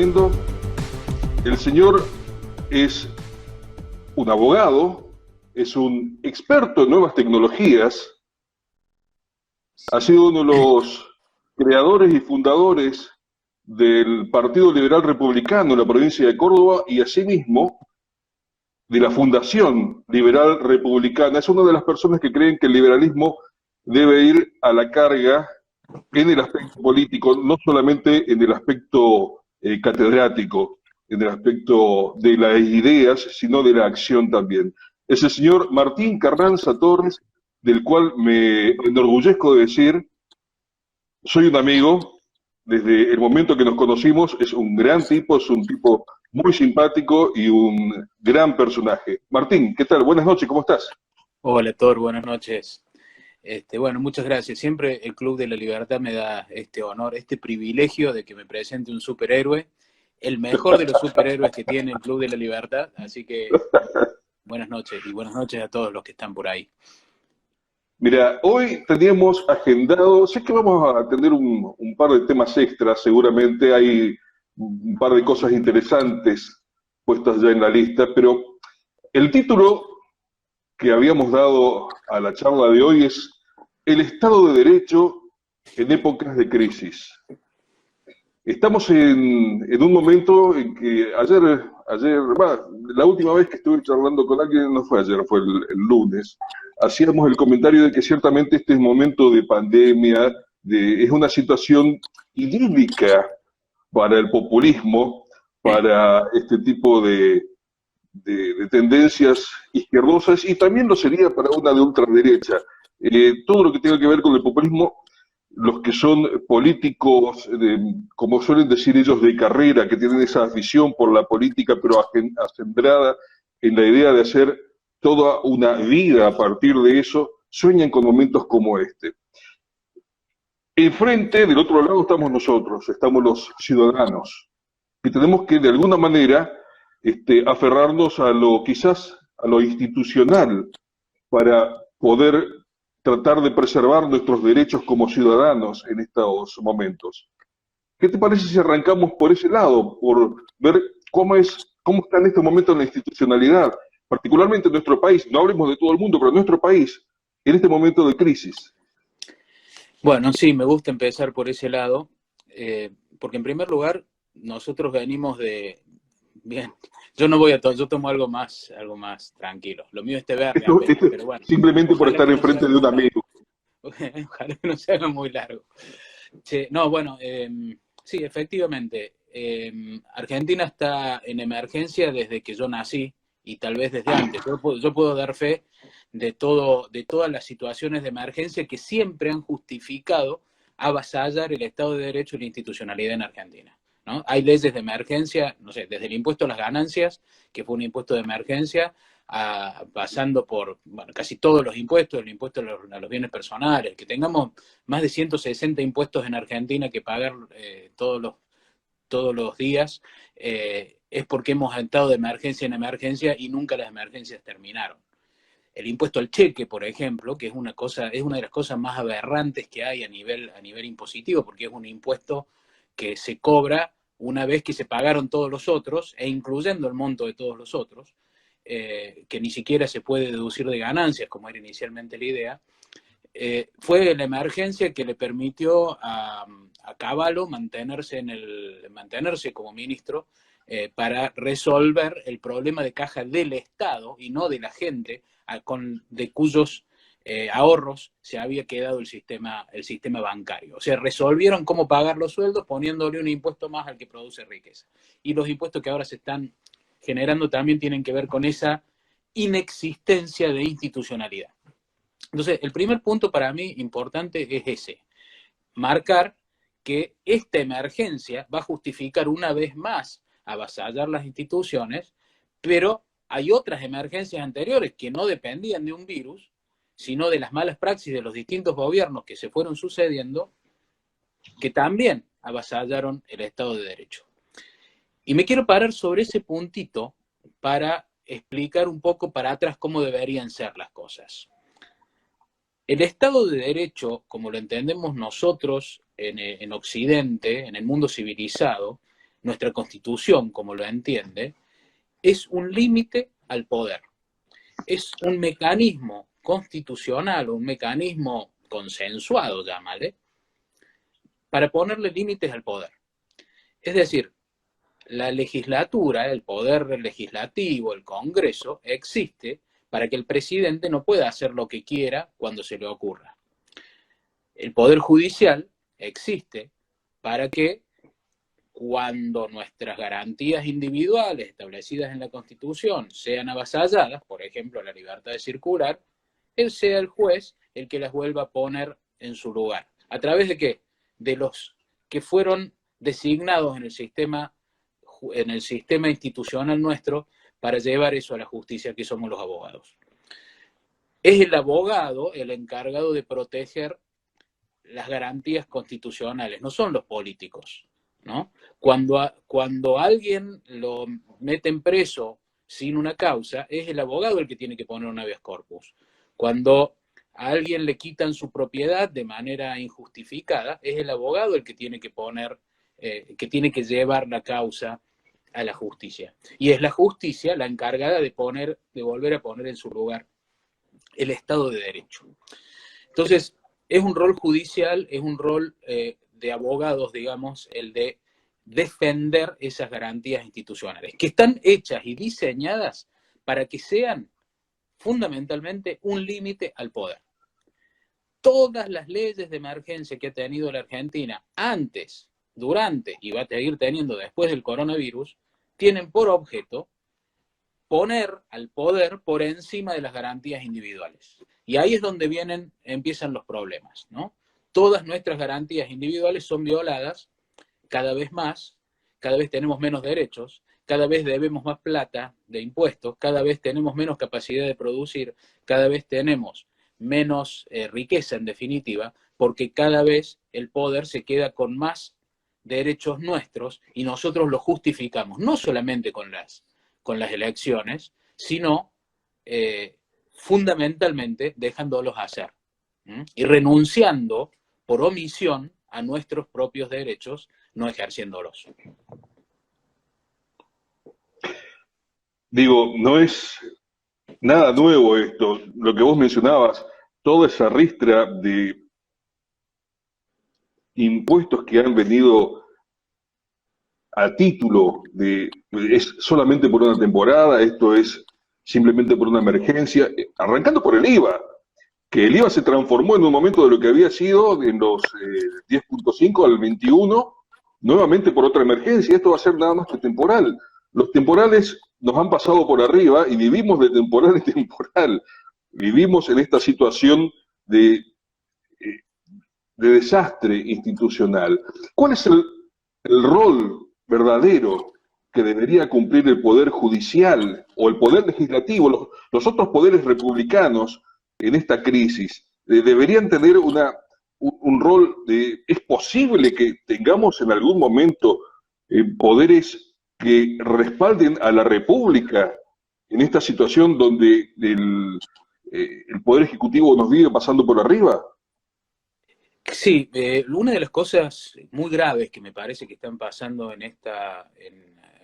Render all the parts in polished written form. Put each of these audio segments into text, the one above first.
tremendo. El señor es un abogado, es un experto en nuevas tecnologías, ha sido uno de los creadores y fundadores del Partido Liberal Republicano en la provincia de Córdoba y asimismo de la Fundación Liberal Republicana. Es una de las personas que creen que el liberalismo debe ir a la carga en el aspecto político, no solamente en el aspecto catedrático, en el aspecto de las ideas, sino de la acción también. Es el señor Martín Carranza Torres, del cual me enorgullezco de decir, soy un amigo, desde el momento que nos conocimos, es un gran tipo, es un tipo muy simpático y un gran personaje. Martín, ¿qué tal? Buenas noches, ¿cómo estás? Hola, Thor, buenas noches. Bueno, muchas gracias. Siempre el Club de la Libertad me da este honor, este privilegio de que me presente un superhéroe, el mejor de los superhéroes que tiene el Club de la Libertad. Así que buenas noches y buenas noches a todos los que están por ahí. Mira, hoy teníamos agendado, sé que vamos a tener un par de temas extras, seguramente hay un par de cosas interesantes puestas ya en la lista, pero el título que habíamos dado a la charla de hoy es El Estado de Derecho en épocas de crisis. Estamos en un momento en que la última vez que estuve charlando con alguien, no fue ayer, fue el lunes, hacíamos el comentario de que ciertamente este es un momento de pandemia, es una situación idílica para el populismo, para este tipo de tendencias izquierdosas y también lo sería para una de ultraderecha. Todo lo que tenga que ver con el populismo, los que son políticos, como suelen decir ellos, de carrera, que tienen esa afición por la política, pero acendrada en la idea de hacer toda una vida a partir de eso, sueñan con momentos como este. Enfrente, del otro lado, estamos nosotros, estamos los ciudadanos, que tenemos que de alguna manera aferrarnos a quizás a lo institucional para poder tratar de preservar nuestros derechos como ciudadanos en estos momentos. ¿Qué te parece si arrancamos por ese lado, por ver cómo está en este momento la institucionalidad, particularmente en nuestro país? No hablemos de todo el mundo, pero en nuestro país, en este momento de crisis. Bueno, sí, me gusta empezar por ese lado, porque en primer lugar, nosotros venimos de... Bien, yo tomo algo más tranquilo. Lo mío es TBR, pero bueno, simplemente por ojalá estar que no se enfrente haga de un muy largo. amigo. Ojalá que no se haga muy largo. Sí, no, bueno, sí, efectivamente. Argentina está en emergencia desde que yo nací y tal vez desde antes. Yo puedo dar fe de todas las situaciones de emergencia que siempre han justificado avasallar el Estado de Derecho y la institucionalidad en Argentina, ¿no? Hay leyes de emergencia, no sé, desde el impuesto a las ganancias, que fue un impuesto de emergencia, pasando por casi todos los impuestos, el impuesto a los bienes personales, que tengamos más de 160 impuestos en Argentina que pagar todos los días, es porque hemos estado de emergencia en emergencia y nunca las emergencias terminaron. El impuesto al cheque, por ejemplo, que es una de las cosas más aberrantes que hay a nivel impositivo, porque es un impuesto que se cobra una vez que se pagaron todos los otros, e incluyendo el monto de todos los otros, que ni siquiera se puede deducir de ganancias, como era inicialmente la idea. Fue la emergencia que le permitió a Cavallo mantenerse como ministro, para resolver el problema de caja del Estado y no de la gente, de cuyos ahorros se había quedado el sistema bancario. O sea, resolvieron cómo pagar los sueldos poniéndole un impuesto más al que produce riqueza. Y los impuestos que ahora se están generando también tienen que ver con esa inexistencia de institucionalidad. Entonces, el primer punto para mí importante es ese: marcar que esta emergencia va a justificar una vez más avasallar las instituciones, pero hay otras emergencias anteriores que no dependían de un virus, sino de las malas praxis de los distintos gobiernos que se fueron sucediendo, que también avasallaron el Estado de Derecho. Y me quiero parar sobre ese puntito para explicar un poco para atrás cómo deberían ser las cosas. El Estado de Derecho, como lo entendemos nosotros en Occidente, en el mundo civilizado, nuestra Constitución, como lo entiende, es un límite al poder. Es un mecanismo constitucional, un mecanismo consensuado, llámale, para ponerle límites al poder. Es decir, la legislatura, el poder legislativo, el Congreso, existe para que el presidente no pueda hacer lo que quiera cuando se le ocurra. El poder judicial existe para que cuando nuestras garantías individuales establecidas en la Constitución sean avasalladas, por ejemplo, la libertad de circular, él sea el juez el que las vuelva a poner en su lugar. ¿A través de qué? De los que fueron designados en el sistema institucional nuestro para llevar eso a la justicia, que somos los abogados. Es el abogado el encargado de proteger las garantías constitucionales, no son los políticos, ¿no? Cuando alguien lo meten preso sin una causa, es el abogado el que tiene que poner un habeas corpus. Cuando a alguien le quitan su propiedad de manera injustificada, es el abogado el que tiene que poner, que tiene que llevar la causa a la justicia. Y es la justicia la encargada de volver a poner en su lugar el Estado de Derecho. Entonces, es un rol judicial, es un rol de abogados, digamos, el de defender esas garantías institucionales, que están hechas y diseñadas para que sean fundamentalmente un límite al poder. Todas las leyes de emergencia que ha tenido la Argentina antes, durante y va a seguir teniendo después del coronavirus, tienen por objeto poner al poder por encima de las garantías individuales. Y ahí es donde empiezan los problemas, ¿no? Todas nuestras garantías individuales son violadas cada vez más, cada vez tenemos menos derechos, cada vez debemos más plata de impuestos, cada vez tenemos menos capacidad de producir, cada vez tenemos menos riqueza en definitiva, porque cada vez el poder se queda con más derechos nuestros y nosotros los justificamos, no solamente con las elecciones, sino fundamentalmente dejándolos hacer y renunciando por omisión a nuestros propios derechos, no ejerciéndolos. Digo, no es nada nuevo esto, lo que vos mencionabas, toda esa ristra de impuestos que han venido a título de, es solamente por una temporada, esto es simplemente por una emergencia, arrancando por el IVA, que el IVA se transformó en un momento de lo que había sido en los 10.5 al 21, nuevamente por otra emergencia. Esto va a ser nada más que temporal. Los temporales nos han pasado por arriba y vivimos de temporal en temporal. Vivimos en esta situación de desastre institucional. ¿Cuál es el rol verdadero que debería cumplir el Poder Judicial o el Poder Legislativo, los otros poderes republicanos en esta crisis? Deberían tener un rol de... ¿Es posible que tengamos en algún momento poderes que respalden a la República en esta situación donde el Poder Ejecutivo nos vive pasando por arriba? Sí, una de las cosas muy graves que me parece que están pasando a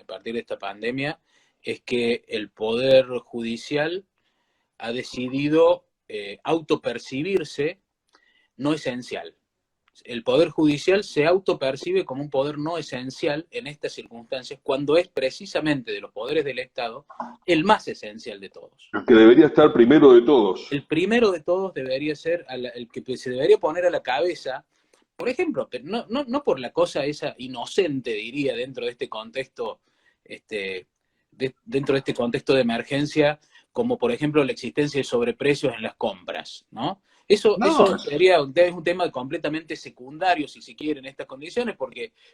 partir de esta pandemia es que el Poder Judicial ha decidido autopercibirse no esencial. El Poder Judicial se autopercibe como un poder no esencial en estas circunstancias, cuando es precisamente de los poderes del Estado el más esencial de todos. El que debería estar primero de todos. El primero de todos debería ser el que se debería poner a la cabeza, por ejemplo, pero no por la cosa esa inocente, diría, dentro de este contexto, dentro de este contexto de emergencia, como por ejemplo la existencia de sobreprecios en las compras, ¿no? Eso sería un tema completamente secundario, si se quiere, en estas condiciones,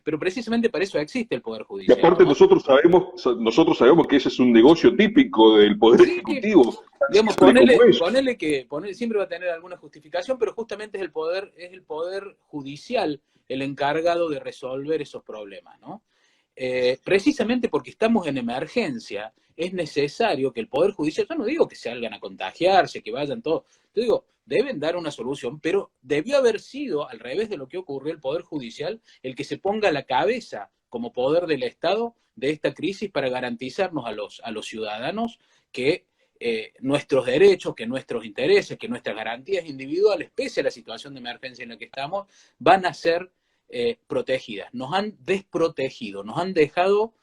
pero precisamente para eso existe el Poder Judicial. Y aparte, ¿no? nosotros sabemos que ese es un negocio típico del Poder Ejecutivo. Digamos, ponele que siempre va a tener alguna justificación, pero justamente es el poder judicial el encargado de resolver esos problemas, ¿no? Precisamente porque estamos en emergencia, es necesario que el Poder Judicial, yo no digo que salgan a contagiarse, que vayan todos, yo digo, deben dar una solución, pero debió haber sido, al revés de lo que ocurrió, el Poder Judicial el que se ponga a la cabeza como poder del Estado de esta crisis para garantizarnos a los ciudadanos que nuestros derechos, que nuestros intereses, que nuestras garantías individuales, pese a la situación de emergencia en la que estamos, van a ser protegidas. Nos han desprotegido, nos han dejado,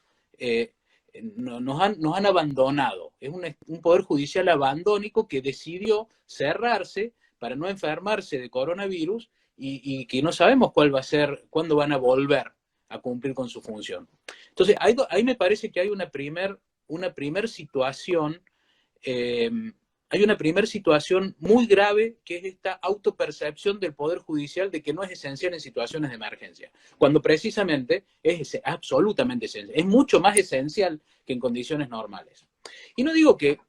nos han abandonado. Es un poder judicial abandónico que decidió cerrarse para no enfermarse de coronavirus y que no sabemos cuál va a ser, cuándo van a volver a cumplir con su función. Entonces, ahí me parece que hay una primer situación, hay una primera situación muy grave, que es esta autopercepción del Poder Judicial de que no es esencial en situaciones de emergencia, cuando precisamente es absolutamente esencial, es mucho más esencial que en condiciones normales. Y no digo que,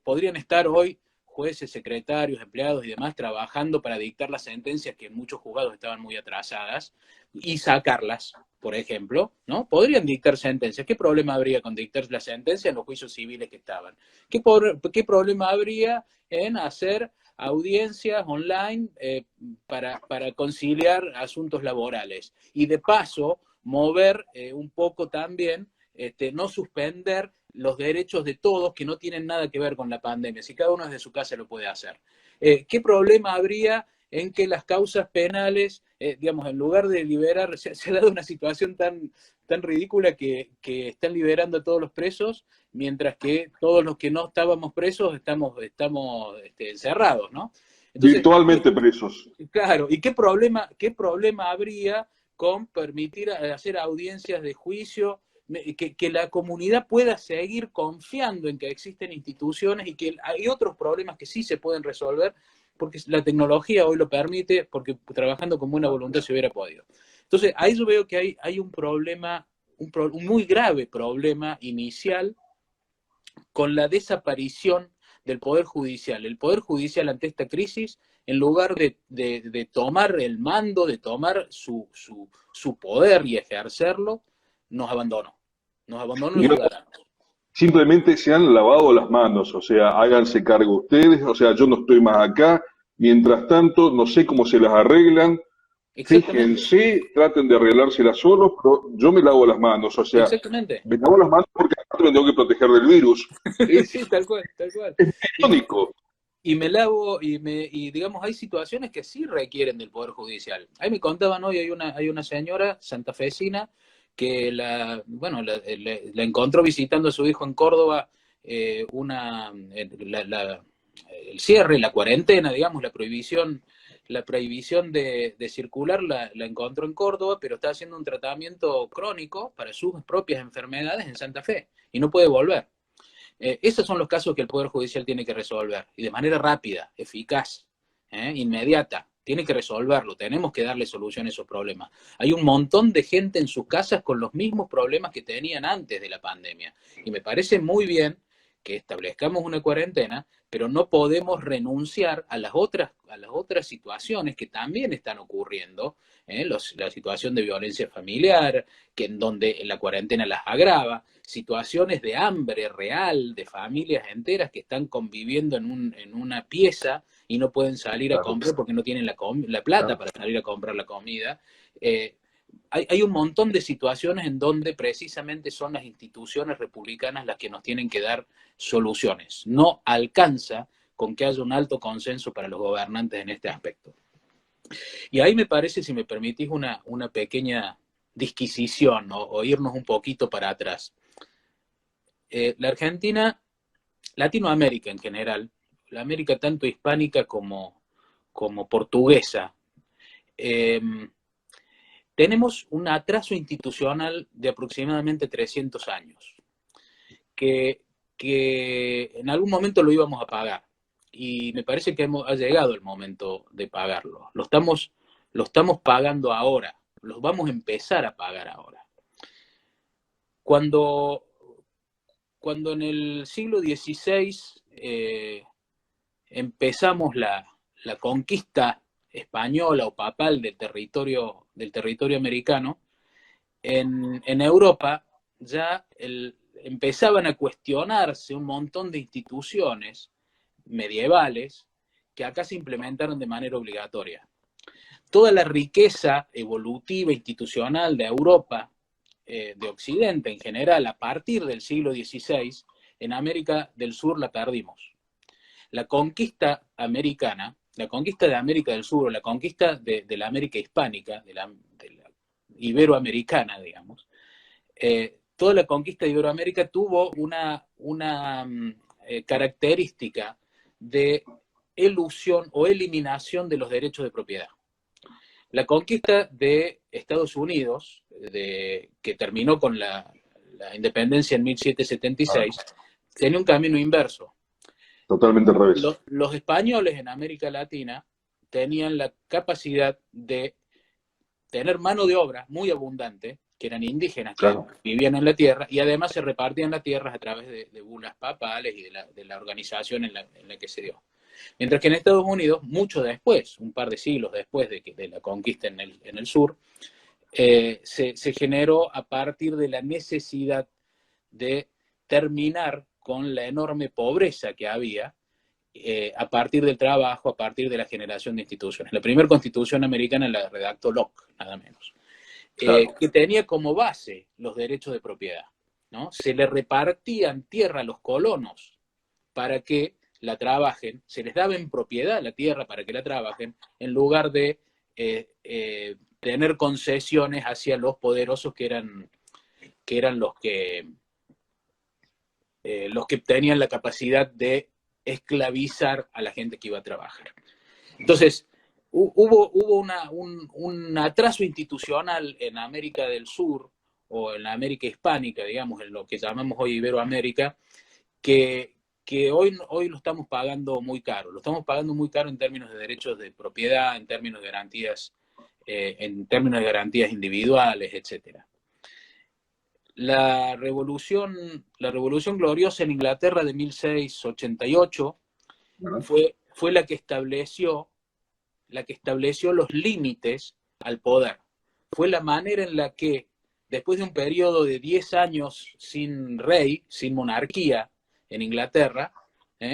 podrían estar hoy jueces, secretarios, empleados y demás trabajando para dictar las sentencias que en muchos juzgados estaban muy atrasadas y sacarlas, por ejemplo, ¿no? Podrían dictar sentencias. ¿Qué problema habría con dictar la sentencia en los juicios civiles que estaban? ¿Qué problema habría en hacer audiencias online para conciliar asuntos laborales? Y de paso, mover un poco también, no suspender los derechos de todos que no tienen nada que ver con la pandemia, si cada uno desde su casa lo puede hacer. ¿Qué problema habría en que las causas penales, digamos, en lugar de liberar, se ha dado una situación tan ridícula que están liberando a todos los presos, mientras que todos los que no estábamos presos estamos encerrados, ¿no? Entonces, virtualmente presos. claro, ¿y qué problema habría con permitir hacer audiencias de juicio, que la comunidad pueda seguir confiando en que existen instituciones y que hay otros problemas que sí se pueden resolver porque la tecnología hoy lo permite, porque trabajando con buena voluntad se hubiera podido? Entonces, ahí yo veo que hay un problema, un muy grave problema inicial con la desaparición del Poder Judicial. El Poder Judicial ante esta crisis, en lugar de tomar el mando, de tomar su poder y ejercerlo, nos abandonó. Nos abandonó los ciudadanos. Simplemente se han lavado las manos, o sea, háganse cargo ustedes, o sea, yo no estoy más acá, mientras tanto, no sé cómo se las arreglan, fíjense, traten de arreglárselas solos, pero yo me lavo las manos, o sea, me lavo las manos porque aparte me tengo que proteger del virus. Sí, tal cual. Es irónico. Y me lavo, y digamos, hay situaciones que sí requieren del Poder Judicial. Ahí me contaban hoy, hay una señora santafesina que la encontró visitando a su hijo en Córdoba, el cierre, la cuarentena, digamos, la prohibición de circular la encontró en Córdoba, pero está haciendo un tratamiento crónico para sus propias enfermedades en Santa Fe y no puede volver. Esos son los casos que el Poder Judicial tiene que resolver, y de manera rápida, eficaz, inmediata. Tiene que resolverlo, tenemos que darle solución a esos problemas. Hay un montón de gente en sus casas con los mismos problemas que tenían antes de la pandemia. Y me parece muy bien que establezcamos una cuarentena, pero no podemos renunciar a las otras situaciones que también están ocurriendo, la situación de violencia familiar, que en donde la cuarentena las agrava, situaciones de hambre real, de familias enteras que están conviviendo en una pieza y no pueden salir a comprar porque no tienen la plata para salir a comprar la comida. Hay un montón de situaciones en donde precisamente son las instituciones republicanas las que nos tienen que dar soluciones. No alcanza con que haya un alto consenso para los gobernantes en este aspecto. Y ahí me parece, si me permitís, una pequeña disquisición, ¿no? O irnos un poquito para atrás. La Argentina, Latinoamérica en general, la América tanto hispánica como portuguesa, tenemos un atraso institucional de aproximadamente 300 años, que en algún momento lo íbamos a pagar, y me parece que ha llegado el momento de pagarlo. Lo estamos pagando ahora, los vamos a empezar a pagar ahora. Cuando en el siglo XVI empezamos la conquista española o papal del territorio americano, en Europa ya empezaban a cuestionarse un montón de instituciones medievales que acá se implementaron de manera obligatoria. Toda la riqueza evolutiva institucional de Europa de Occidente en general, a partir del siglo XVI, en América del Sur la perdimos. La conquista americana, la conquista de América del Sur, o la conquista de la América hispánica, de la iberoamericana, digamos, toda la conquista de Iberoamérica tuvo una característica de elusión o eliminación de los derechos de propiedad. La conquista de Estados Unidos, que terminó con la independencia en 1776, tenía un camino inverso. Totalmente al revés. Los españoles en América Latina tenían la capacidad de tener mano de obra muy abundante, que eran indígenas, claro, que vivían en la tierra, y además se repartían las tierras a través de bulas papales y de la organización en la que se dio. Mientras que en Estados Unidos, mucho después, un par de siglos después de la conquista en el sur, se generó a partir de la necesidad de terminar con la enorme pobreza que había a partir del trabajo, a partir de la generación de instituciones. La primera constitución americana la redactó Locke, nada menos, claro, que tenía como base los derechos de propiedad, ¿no? Se le repartían tierra a los colonos para que la trabajen, se les daba en propiedad la tierra para que la trabajen, en lugar de tener concesiones hacia los poderosos que eran los que tenían la capacidad de esclavizar a la gente que iba a trabajar. Entonces, hubo un atraso institucional en América del Sur, o en la América hispánica, digamos, en lo que llamamos hoy Iberoamérica, que hoy lo estamos pagando muy caro. Lo estamos pagando muy caro en términos de derechos de propiedad, en términos de garantías individuales, etcétera. La revolución gloriosa en Inglaterra de 1688 fue la que estableció los límites al poder. Fue la manera en la que, después de un periodo de 10 años sin rey, sin monarquía en Inglaterra,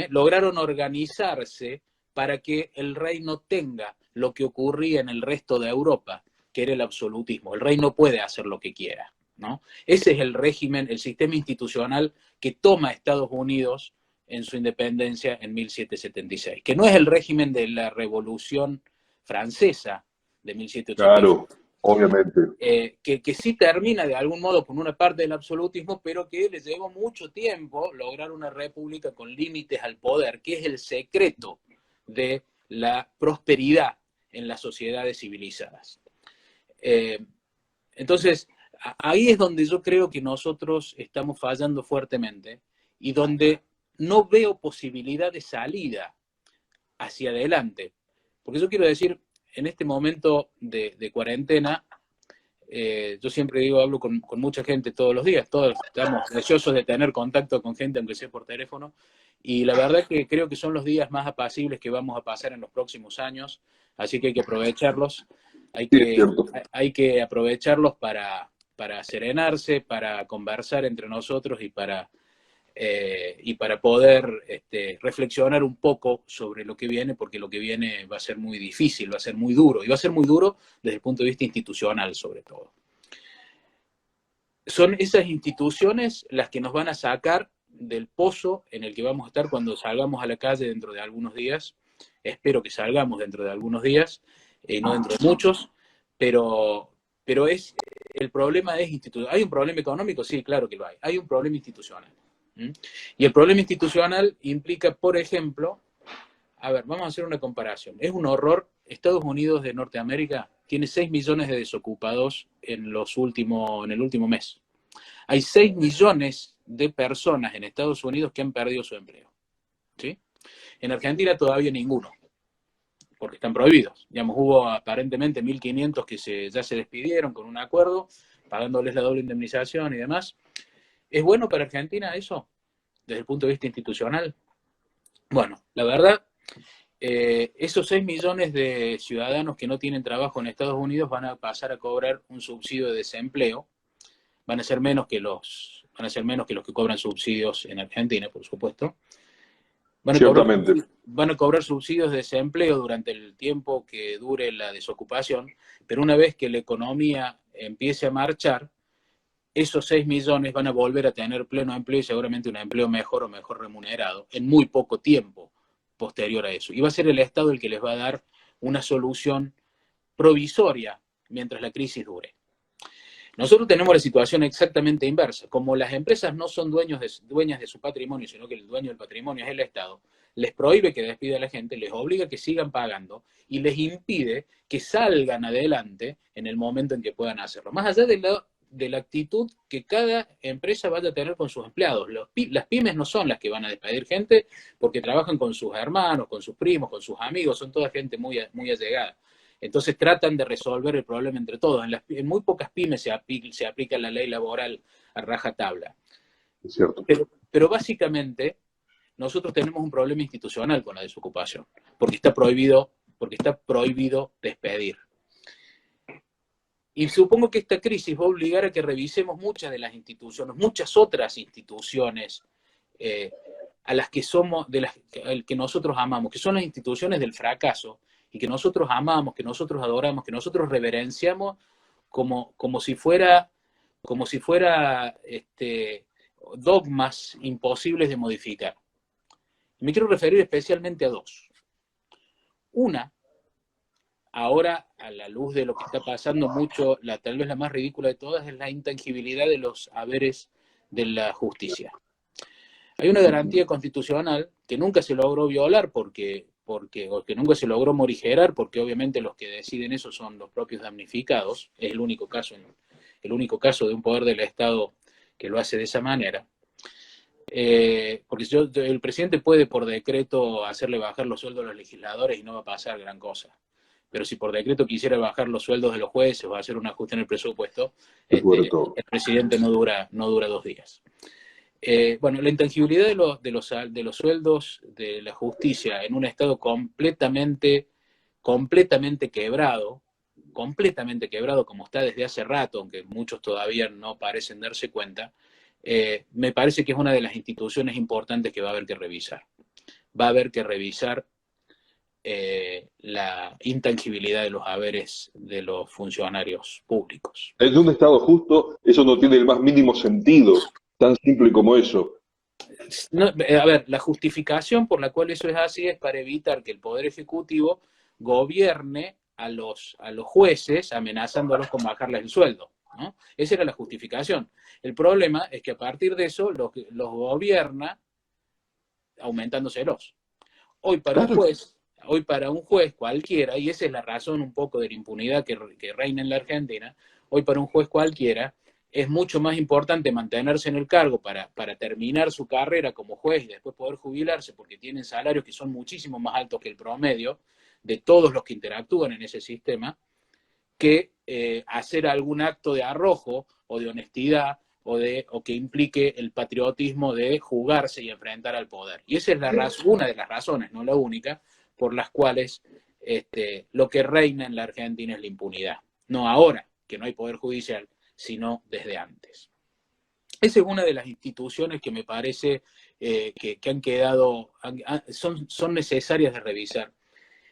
lograron organizarse para que el rey no tenga lo que ocurría en el resto de Europa, que era el absolutismo. El rey no puede hacer lo que quiera, ¿no? Ese es el régimen, el sistema institucional que toma Estados Unidos en su independencia en 1776, que no es el régimen de la Revolución Francesa de 1788. Claro, obviamente. Que sí termina de algún modo con una parte del absolutismo, pero que les llevó mucho tiempo lograr una república con límites al poder, que es el secreto de la prosperidad en las sociedades civilizadas. Entonces, ahí es donde yo creo que nosotros estamos fallando fuertemente y donde no veo posibilidad de salida hacia adelante. Porque yo quiero decir, en este momento de cuarentena, yo siempre digo, hablo con mucha gente todos los días, todos estamos deseosos de tener contacto con gente, aunque sea por teléfono, y la verdad es que creo que son los días más apacibles que vamos a pasar en los próximos años, así que hay que aprovecharlos, hay que aprovecharlos para serenarse, para conversar entre nosotros y para poder reflexionar un poco sobre lo que viene, porque lo que viene va a ser muy difícil, va a ser muy duro, y va a ser muy duro desde el punto de vista institucional sobre todo. Son esas instituciones las que nos van a sacar del pozo en el que vamos a estar cuando salgamos a la calle dentro de algunos días. Espero que salgamos dentro de algunos días, no dentro de muchos, pero el problema es institucional. ¿Hay un problema económico? Sí, claro que lo hay. Hay un problema institucional. Y el problema institucional implica, por ejemplo, a ver, vamos a hacer una comparación. Es un horror. Estados Unidos de Norteamérica tiene 6 millones de desocupados en el último mes. Hay 6 millones de personas en Estados Unidos que han perdido su empleo, ¿sí? En Argentina todavía ninguno, porque están prohibidos. Digamos, hubo aparentemente 1.500 que ya se despidieron con un acuerdo, pagándoles la doble indemnización y demás. ¿Es bueno para Argentina eso, desde el punto de vista institucional? Bueno, la verdad, esos 6 millones de ciudadanos que no tienen trabajo en Estados Unidos van a pasar a cobrar un subsidio de desempleo. Van a ser menos que los que cobran subsidios en Argentina, por supuesto. Van a cobrar subsidios de desempleo durante el tiempo que dure la desocupación, pero una vez que la economía empiece a marchar, esos 6 millones van a volver a tener pleno empleo y seguramente un empleo mejor o mejor remunerado en muy poco tiempo posterior a eso. Y va a ser el Estado el que les va a dar una solución provisoria mientras la crisis dure. Nosotros tenemos la situación exactamente inversa. Como las empresas no son dueñas de su patrimonio, sino que el dueño del patrimonio es el Estado, les prohíbe que despida a la gente, les obliga a que sigan pagando y les impide que salgan adelante en el momento en que puedan hacerlo. Más allá de la actitud que cada empresa vaya a tener con sus empleados. Las pymes no son las que van a despedir gente porque trabajan con sus hermanos, con sus primos, con sus amigos, son toda gente muy, muy allegada. Entonces tratan de resolver el problema entre todos. En muy pocas pymes se aplica la ley laboral a rajatabla. Es cierto. Pero básicamente nosotros tenemos un problema institucional con la desocupación, porque está prohibido despedir. Y supongo que esta crisis va a obligar a que revisemos muchas de las instituciones, muchas otras instituciones a las que somos, que nosotros amamos, que son las instituciones del fracaso, y que nosotros amamos, que nosotros adoramos, que nosotros reverenciamos como si fuera dogmas imposibles de modificar. Me quiero referir especialmente a dos. Una, ahora, a la luz de lo que está pasando mucho, tal vez la más ridícula de todas, es la intangibilidad de los haberes de la justicia. Hay una garantía constitucional que nunca se logró violar o que nunca se logró morigerar, porque obviamente los que deciden eso son los propios damnificados. Es el único caso de un poder del Estado que lo hace de esa manera. Porque el presidente puede por decreto hacerle bajar los sueldos a los legisladores y no va a pasar gran cosa. Pero si por decreto quisiera bajar los sueldos de los jueces o hacer un ajuste en el presupuesto, el presidente no dura 2 días. Bueno, la intangibilidad de los sueldos de la justicia en un Estado completamente quebrado, como está desde hace rato, aunque muchos todavía no parecen darse cuenta, me parece que es una de las instituciones importantes que va a haber que revisar. Va a haber que revisar la intangibilidad de los haberes de los funcionarios públicos. En un Estado justo, eso no tiene el más mínimo sentido. Tan simple como eso. No, a ver, la justificación por la cual eso es así es para evitar que el Poder Ejecutivo gobierne a los jueces amenazándolos con bajarles el sueldo, ¿no? Esa era la justificación. El problema es que a partir de eso los gobierna aumentándoselos. Hoy para un juez cualquiera, y esa es la razón un poco de la impunidad que reina en la Argentina, hoy para un juez cualquiera es mucho más importante mantenerse en el cargo para terminar su carrera como juez y después poder jubilarse, porque tienen salarios que son muchísimo más altos que el promedio de todos los que interactúan en ese sistema, que hacer algún acto de arrojo o de honestidad o que implique el patriotismo de jugarse y enfrentar al poder. Y esa es una de las razones, no la única, por las cuales lo que reina en la Argentina es la impunidad. No ahora, que no hay poder judicial, sino desde antes. Esa es una de las instituciones que me parece que han quedado, son necesarias de revisar.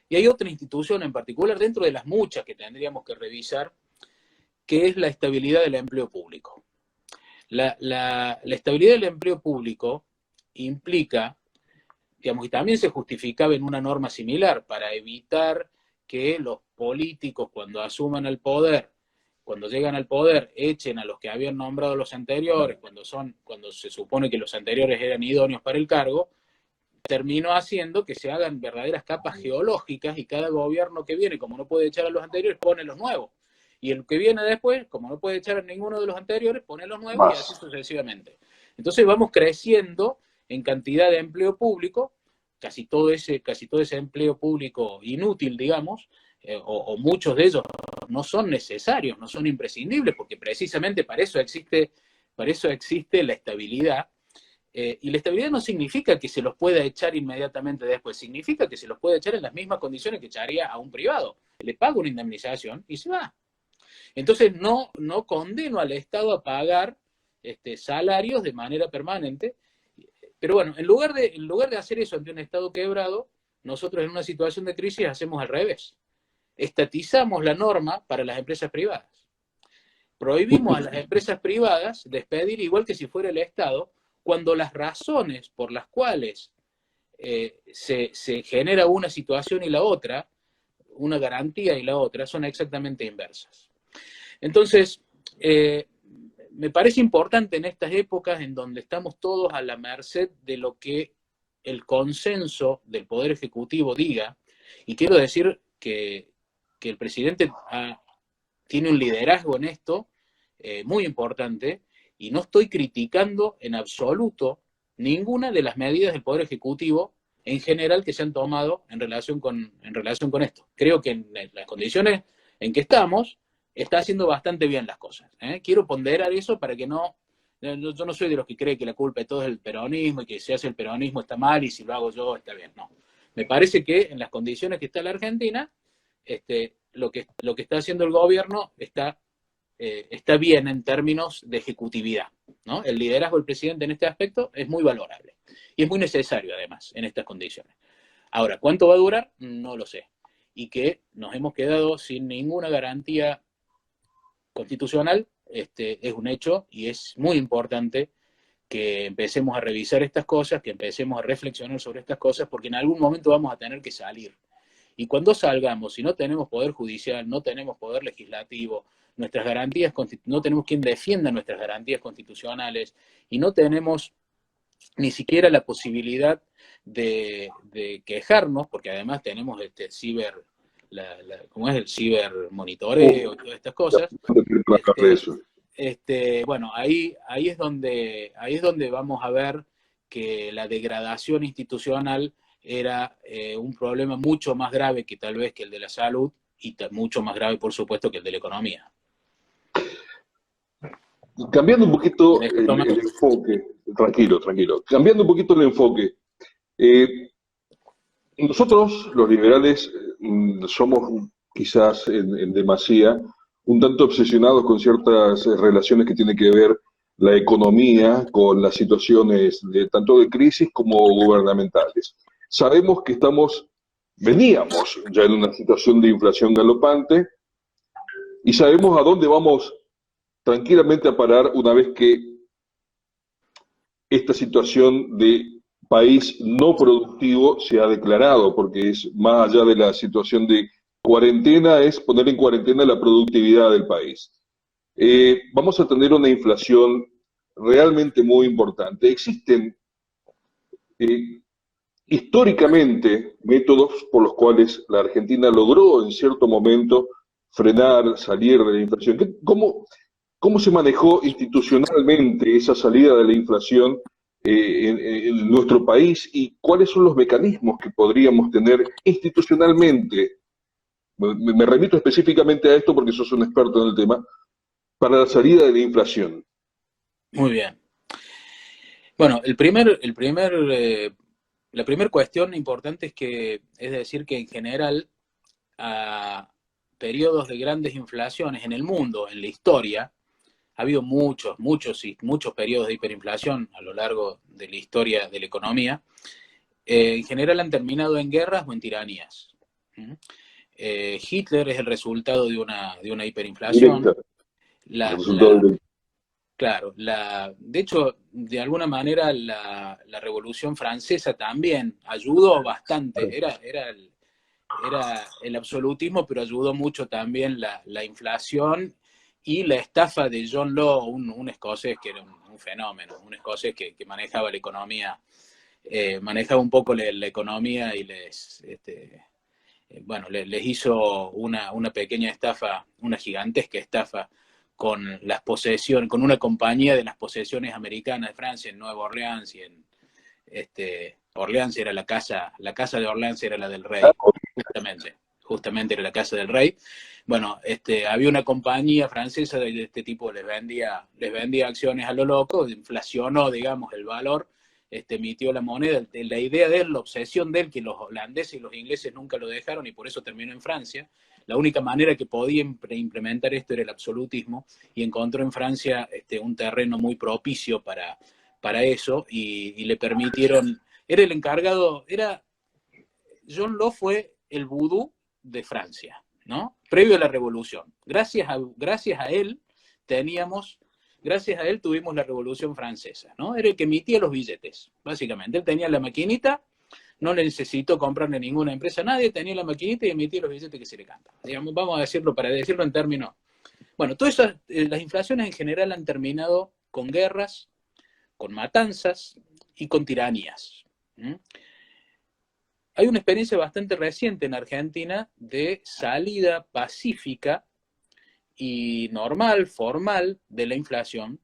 Y hay otra institución en particular, dentro de las muchas que tendríamos que revisar, que es la estabilidad del empleo público. La estabilidad del empleo público implica, digamos, y también se justificaba en una norma similar, para evitar que los políticos cuando llegan al poder, echen a los que habían nombrado los anteriores, cuando se supone que los anteriores eran idóneos para el cargo, terminó haciendo que se hagan verdaderas capas geológicas y cada gobierno que viene, como no puede echar a los anteriores, pone los nuevos. Y el que viene después, como no puede echar a ninguno de los anteriores, pone los nuevos y así sucesivamente. Entonces vamos creciendo en cantidad de empleo público, casi todo ese empleo público inútil, digamos, o muchos de ellos no son necesarios, no son imprescindibles, porque precisamente para eso existe la estabilidad. Y la estabilidad no significa que se los pueda echar inmediatamente después, significa que se los puede echar en las mismas condiciones que echaría a un privado. Le paga una indemnización y se va. Entonces no condeno al Estado a pagar salarios de manera permanente. Pero bueno, en lugar de hacer eso ante un Estado quebrado, nosotros en una situación de crisis hacemos al revés. Estatizamos la norma para las empresas privadas. prohibimos a las empresas privadas despedir igual que si fuera el Estado, cuando las razones por las cuales se genera una situación y la otra, una garantía y la otra, son exactamente inversas. Entonces, me parece importante en estas épocas en donde estamos todos a la merced de lo que el consenso del Poder Ejecutivo diga, y quiero decir que el presidente tiene un liderazgo en esto muy importante, y no estoy criticando en absoluto ninguna de las medidas del Poder Ejecutivo en general que se han tomado en relación con esto. Creo que en las condiciones en que estamos, está haciendo bastante bien las cosas. Quiero ponderar eso para que no... Yo no soy de los que cree que la culpa de todo es el peronismo y que si hace el peronismo está mal y si lo hago yo está bien. No. Me parece que en las condiciones que está la Argentina, lo que está haciendo el gobierno está bien en términos de ejecutividad, ¿no? El liderazgo del presidente en este aspecto es muy valorable y es muy necesario además en estas condiciones. Ahora, ¿cuánto va a durar? No lo sé. Y que nos hemos quedado sin ninguna garantía constitucional, es un hecho, y es muy importante que empecemos a revisar estas cosas, que empecemos a reflexionar sobre estas cosas, porque en algún momento vamos a tener que salir. Y cuando salgamos, si no tenemos poder judicial, no tenemos poder legislativo, nuestras garantías, no tenemos quien defienda nuestras garantías constitucionales, y no tenemos ni siquiera la posibilidad de quejarnos, porque además tenemos ¿cómo es? El cibermonitoreo y todas estas cosas. Bueno, ahí es donde vamos a ver que la degradación institucional era un problema mucho más grave que tal vez que el de la salud, y mucho más grave, por supuesto, que el de la economía. Cambiando un poquito el enfoque, tranquilo, cambiando un poquito el enfoque, nosotros los liberales somos quizás en demasía un tanto obsesionados con ciertas relaciones que tienen que ver la economía con las situaciones tanto de crisis como gubernamentales. Sabemos que veníamos ya en una situación de inflación galopante y sabemos a dónde vamos tranquilamente a parar una vez que esta situación de país no productivo se ha declarado, porque es más allá de la situación de cuarentena, es poner en cuarentena la productividad del país. Vamos a tener una inflación realmente muy importante. Existen históricamente métodos por los cuales la Argentina logró en cierto momento frenar, salir de la inflación. ¿Cómo se manejó institucionalmente esa salida de la inflación en nuestro país y cuáles son los mecanismos que podríamos tener institucionalmente? Me remito específicamente a esto porque sos un experto en el tema, para la salida de la inflación. Muy bien. Bueno, la primera cuestión importante es decir que en general a periodos de grandes inflaciones en el mundo, en la historia, ha habido muchos periodos de hiperinflación a lo largo de la historia de la economía. En general han terminado en guerras o en tiranías. Hitler es el resultado de una hiperinflación. Claro, de hecho, de alguna manera la Revolución Francesa también ayudó bastante. Era el absolutismo, pero ayudó mucho también la inflación y la estafa de John Law, un escocés que era un fenómeno, un escocés que manejaba la economía, manejaba un poco la economía y les hizo una pequeña estafa, una gigantesca estafa con las posesiones, con una compañía de las posesiones americanas de Francia en Nueva Orleans, y en Orleans era la casa de Orleans era la del rey, justamente era la casa del rey. Bueno, había una compañía francesa de este tipo, les vendía acciones a lo loco, inflacionó, digamos, el valor, emitió la moneda. La idea de él, la obsesión de él, que los holandeses y los ingleses nunca lo dejaron y por eso terminó en Francia. La única manera que podía implementar esto era el absolutismo, y encontró en Francia un terreno muy propicio para eso, y le permitieron, era el encargado, John Law fue el vudú de Francia, ¿no? Previo a la revolución. Gracias a él, gracias a él tuvimos la Revolución Francesa, ¿no? Era el que emitía los billetes, básicamente. Él tenía la maquinita, no le necesitó comprarle ninguna empresa a nadie, tenía la maquinita y emitía los billetes que se le cantaban. Digamos, vamos a decirlo, para decirlo en términos. Bueno, todas esas, las inflaciones en general han terminado con guerras, con matanzas y con tiranías. Hay una experiencia bastante reciente en Argentina de salida pacífica y normal, formal, de la inflación,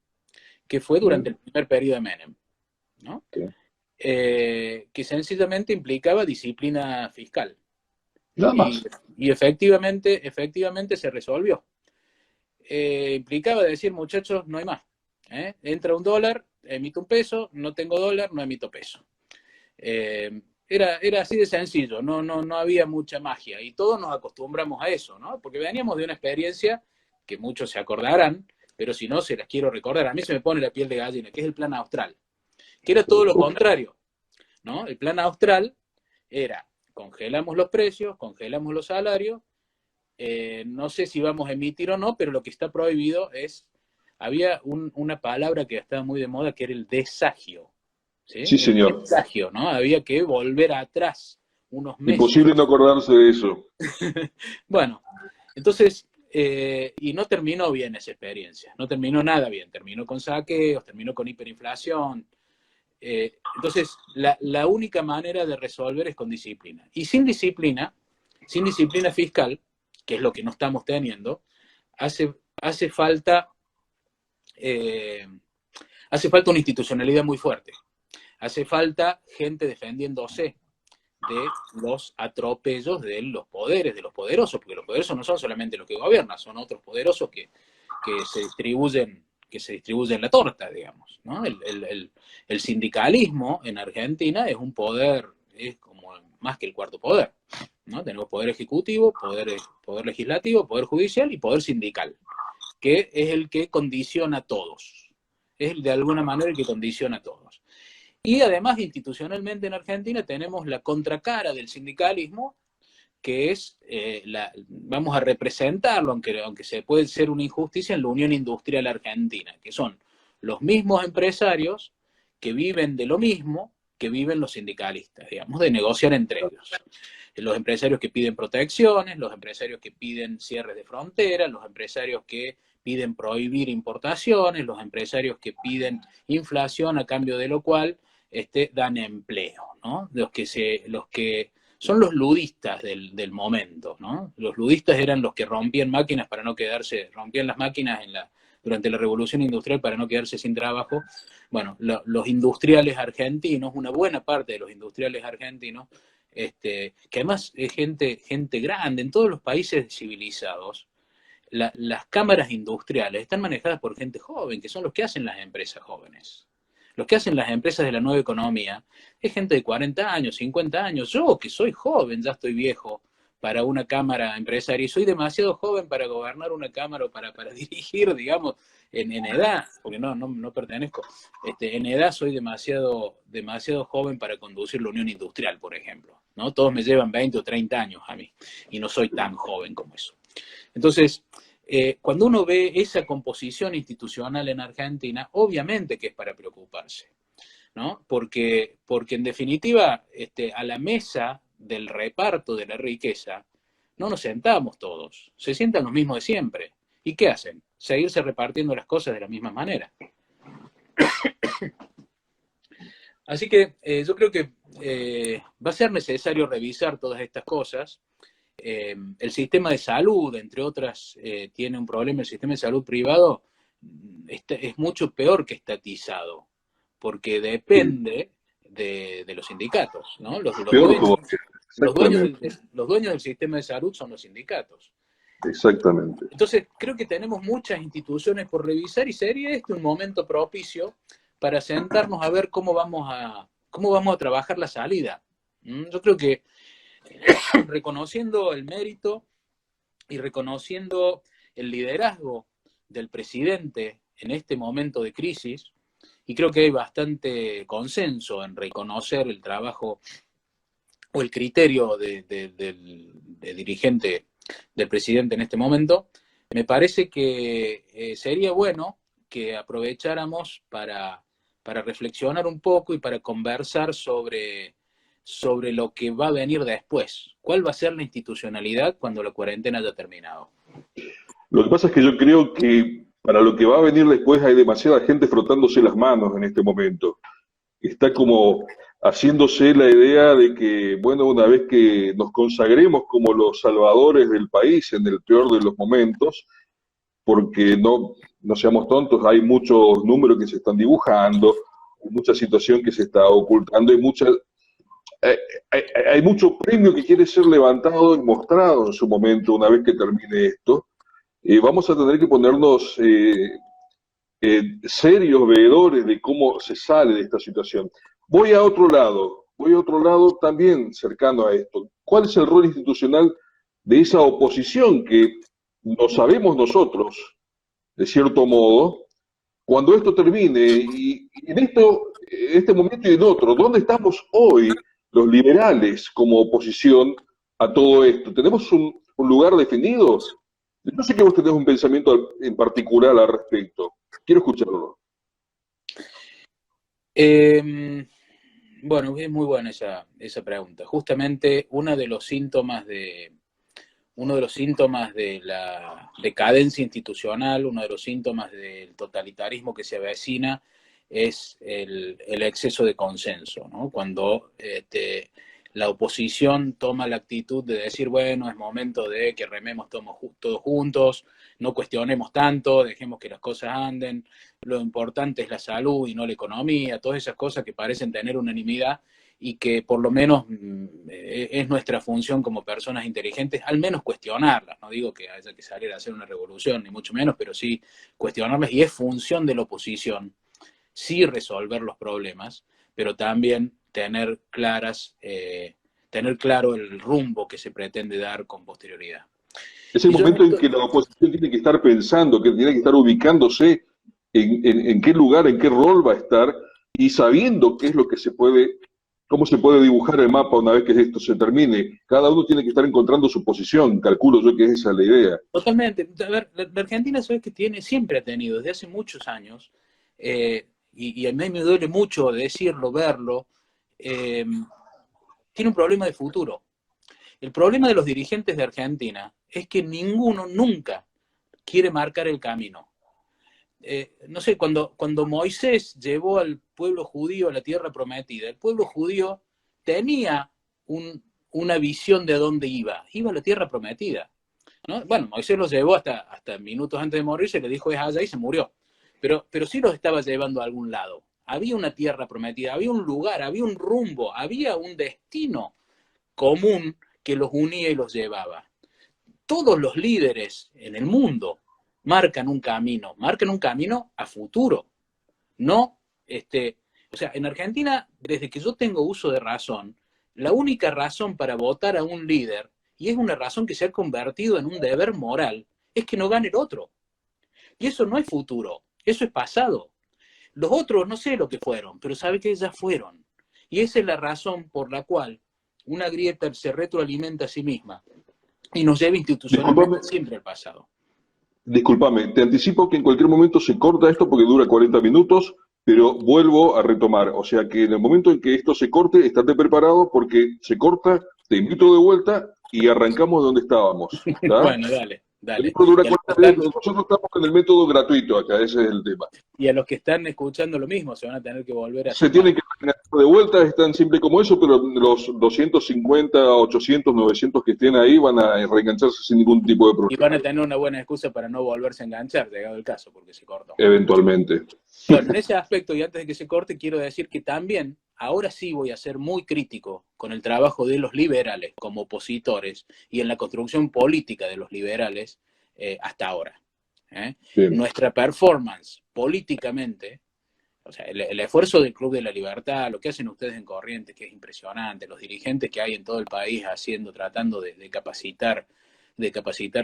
que fue durante el primer periodo de Menem, ¿no? Okay. Que sencillamente implicaba disciplina fiscal. Nada más. Y efectivamente se resolvió. Implicaba decir, muchachos, no hay más. Entra un dólar, emito un peso, no tengo dólar, no emito peso. Era así de sencillo, no había mucha magia. Y todos nos acostumbramos a eso, ¿no? Porque veníamos de una experiencia que muchos se acordarán, pero si no, se las quiero recordar. A mí se me pone la piel de gallina, que es el plan austral, que era todo lo contrario, ¿no? El plan austral era, congelamos los precios, congelamos los salarios, no sé si vamos a emitir o no, pero lo que está prohibido es, había una palabra que estaba muy de moda, que era el desagio. Sí, señor. El desagio, ¿no? Había que volver atrás unos meses. Imposible no acordarse de eso. Bueno, entonces, y no terminó bien esa experiencia, no terminó nada bien, terminó con saqueos, terminó con hiperinflación. Entonces, la única manera de resolver es con disciplina. Y sin disciplina fiscal, que es lo que no estamos teniendo, hace falta una institucionalidad muy fuerte. Hace falta gente defendiéndose de los atropellos de los poderes, de los poderosos, porque los poderosos no son solamente los que gobiernan, son otros poderosos que se distribuyen la torta, digamos, ¿no? El sindicalismo en Argentina es un poder, es como más que el cuarto poder, ¿no? Tenemos poder ejecutivo, poder legislativo, poder judicial y poder sindical, que es el que condiciona a todos, es de alguna manera el que condiciona a todos. Y además, institucionalmente en Argentina tenemos la contracara del sindicalismo, que es, vamos a representarlo, aunque se puede ser una injusticia, en la Unión Industrial Argentina, que son los mismos empresarios que viven de lo mismo que viven los sindicalistas, digamos, de negociar entre ellos. Los empresarios que piden protecciones, los empresarios que piden cierres de fronteras, los empresarios que piden prohibir importaciones, los empresarios que piden inflación a cambio de lo cual dan empleo, ¿no? Los que son los ludistas del momento, ¿no? Los ludistas eran los que rompían máquinas para no quedarse, rompían las máquinas durante la Revolución Industrial para no quedarse sin trabajo. Bueno, los industriales argentinos, una buena parte de los industriales argentinos, que además es gente grande, en todos los países civilizados, las cámaras industriales están manejadas por gente joven, que son los que hacen las empresas jóvenes. Los que hacen las empresas de la nueva economía es gente de 40 años, 50 años. Yo, que soy joven, ya estoy viejo para una cámara empresaria y soy demasiado joven para gobernar una cámara o para dirigir, digamos, en edad, porque no pertenezco, en edad soy demasiado joven para conducir la Unión Industrial, por ejemplo, ¿no? Todos me llevan 20 o 30 años a mí y no soy tan joven como eso. Entonces, cuando uno ve esa composición institucional en Argentina, obviamente que es para preocuparse, ¿no? Porque en definitiva, a la mesa del reparto de la riqueza, no nos sentamos todos, se sientan los mismos de siempre. ¿Y qué hacen? Seguirse repartiendo las cosas de la misma manera. Así que yo creo que va a ser necesario revisar todas estas cosas. El sistema de salud, entre otras, tiene un problema. El sistema de salud privado es mucho peor que estatizado, porque depende de los sindicatos, ¿no? Los dueños del sistema de salud son los sindicatos. Exactamente. Entonces, creo que tenemos muchas instituciones por revisar y sería este un momento propicio para sentarnos a ver cómo vamos a trabajar la salida. Yo creo que reconociendo el mérito y reconociendo el liderazgo del presidente en este momento de crisis, y creo que hay bastante consenso en reconocer el trabajo o el criterio del dirigente, del presidente en este momento, Me parece que sería bueno que aprovecháramos para reflexionar un poco y para conversar sobre lo que va a venir después. ¿Cuál va a ser la institucionalidad cuando la cuarentena haya terminado? Lo que pasa es que yo creo que para lo que va a venir después hay demasiada gente frotándose las manos en este momento. Está como haciéndose la idea de que, bueno, una vez que nos consagremos como los salvadores del país en el peor de los momentos, porque no seamos tontos, hay muchos números que se están dibujando, hay mucha situación que se está ocultando, hay, hay mucho premio que quiere ser levantado y mostrado en su momento una vez que termine esto. Vamos a tener que ponernos serios veedores de cómo se sale de esta situación. Voy a otro lado también cercano a esto. ¿Cuál es el rol institucional de esa oposición que lo sabemos nosotros, de cierto modo, cuando esto termine y en este momento y en otro, ¿dónde estamos hoy los liberales como oposición a todo esto? ¿Tenemos un lugar definido? Yo sé que vos tenés un pensamiento en particular al respecto. Quiero escucharlo. Bueno, es muy buena esa pregunta. Justamente uno de los síntomas de la decadencia institucional, uno de los síntomas del totalitarismo que se avecina es el exceso de consenso, ¿no? Cuando la oposición toma la actitud de decir, bueno, es momento de que rememos todos juntos, no cuestionemos tanto, dejemos que las cosas anden, lo importante es la salud y no la economía, todas esas cosas que parecen tener unanimidad y que por lo menos es nuestra función como personas inteligentes, al menos cuestionarlas. No digo que haya que salir a hacer una revolución, ni mucho menos, pero sí cuestionarlas, y es función de la oposición sí resolver los problemas, pero también tener claro el rumbo que se pretende dar con posterioridad. Es el momento en que la oposición tiene que estar pensando, que tiene que estar ubicándose en qué lugar, en qué rol va a estar y sabiendo qué es lo que se puede, cómo se puede dibujar el mapa una vez que esto se termine. Cada uno tiene que estar encontrando su posición, calculo yo que esa es la idea. Totalmente. A ver, la Argentina, sabes que siempre ha tenido, desde hace muchos años, y a mí me duele mucho decirlo, verlo, tiene un problema de futuro. El problema de los dirigentes de Argentina es que ninguno nunca quiere marcar el camino. No sé, cuando Moisés llevó al pueblo judío a la tierra prometida, el pueblo judío tenía una visión de dónde iba a la tierra prometida, ¿no? Bueno, Moisés los llevó hasta minutos antes de morirse, le dijo es allá y se murió, pero sí los estaba llevando a algún lado. Había una tierra prometida, había un lugar, había un rumbo, había un destino común que los unía y los llevaba. Todos los líderes en el mundo marcan un camino a futuro. No, o sea, en Argentina, desde que yo tengo uso de razón, la única razón para votar a un líder, y es una razón que se ha convertido en un deber moral, es que no gane el otro. Y eso no es futuro, eso es pasado. Los otros no sé lo que fueron, pero sabe que ya fueron. Y esa es la razón por la cual una grieta se retroalimenta a sí misma y nos lleva institucionalmente siempre al pasado. Discúlpame, te anticipo que en cualquier momento se corta esto porque dura 40 minutos, pero vuelvo a retomar. O sea que en el momento en que esto se corte, estate preparado porque se corta, te invito de vuelta y arrancamos de donde estábamos. Bueno, dale. Esto dura 40 minutos. Nosotros estamos con el método gratuito acá, ese es el tema. Y a los que están escuchando lo mismo, se van a tener que volver a... Se tienen que de vuelta, es tan simple como eso, pero los 250, 800, 900 que estén ahí van a reengancharse sin ningún tipo de problema. Y van a tener una buena excusa para no volverse a enganchar, llegado el caso, porque se cortó. Eventualmente. Bueno, en ese aspecto, y antes de que se corte, quiero decir que también, ahora sí voy a ser muy crítico con el trabajo de los liberales como opositores y en la construcción política de los liberales hasta ahora. Nuestra performance políticamente, o sea, el esfuerzo del Club de la Libertad, lo que hacen ustedes en Corrientes, que es impresionante, los dirigentes que hay en todo el país tratando de capacitar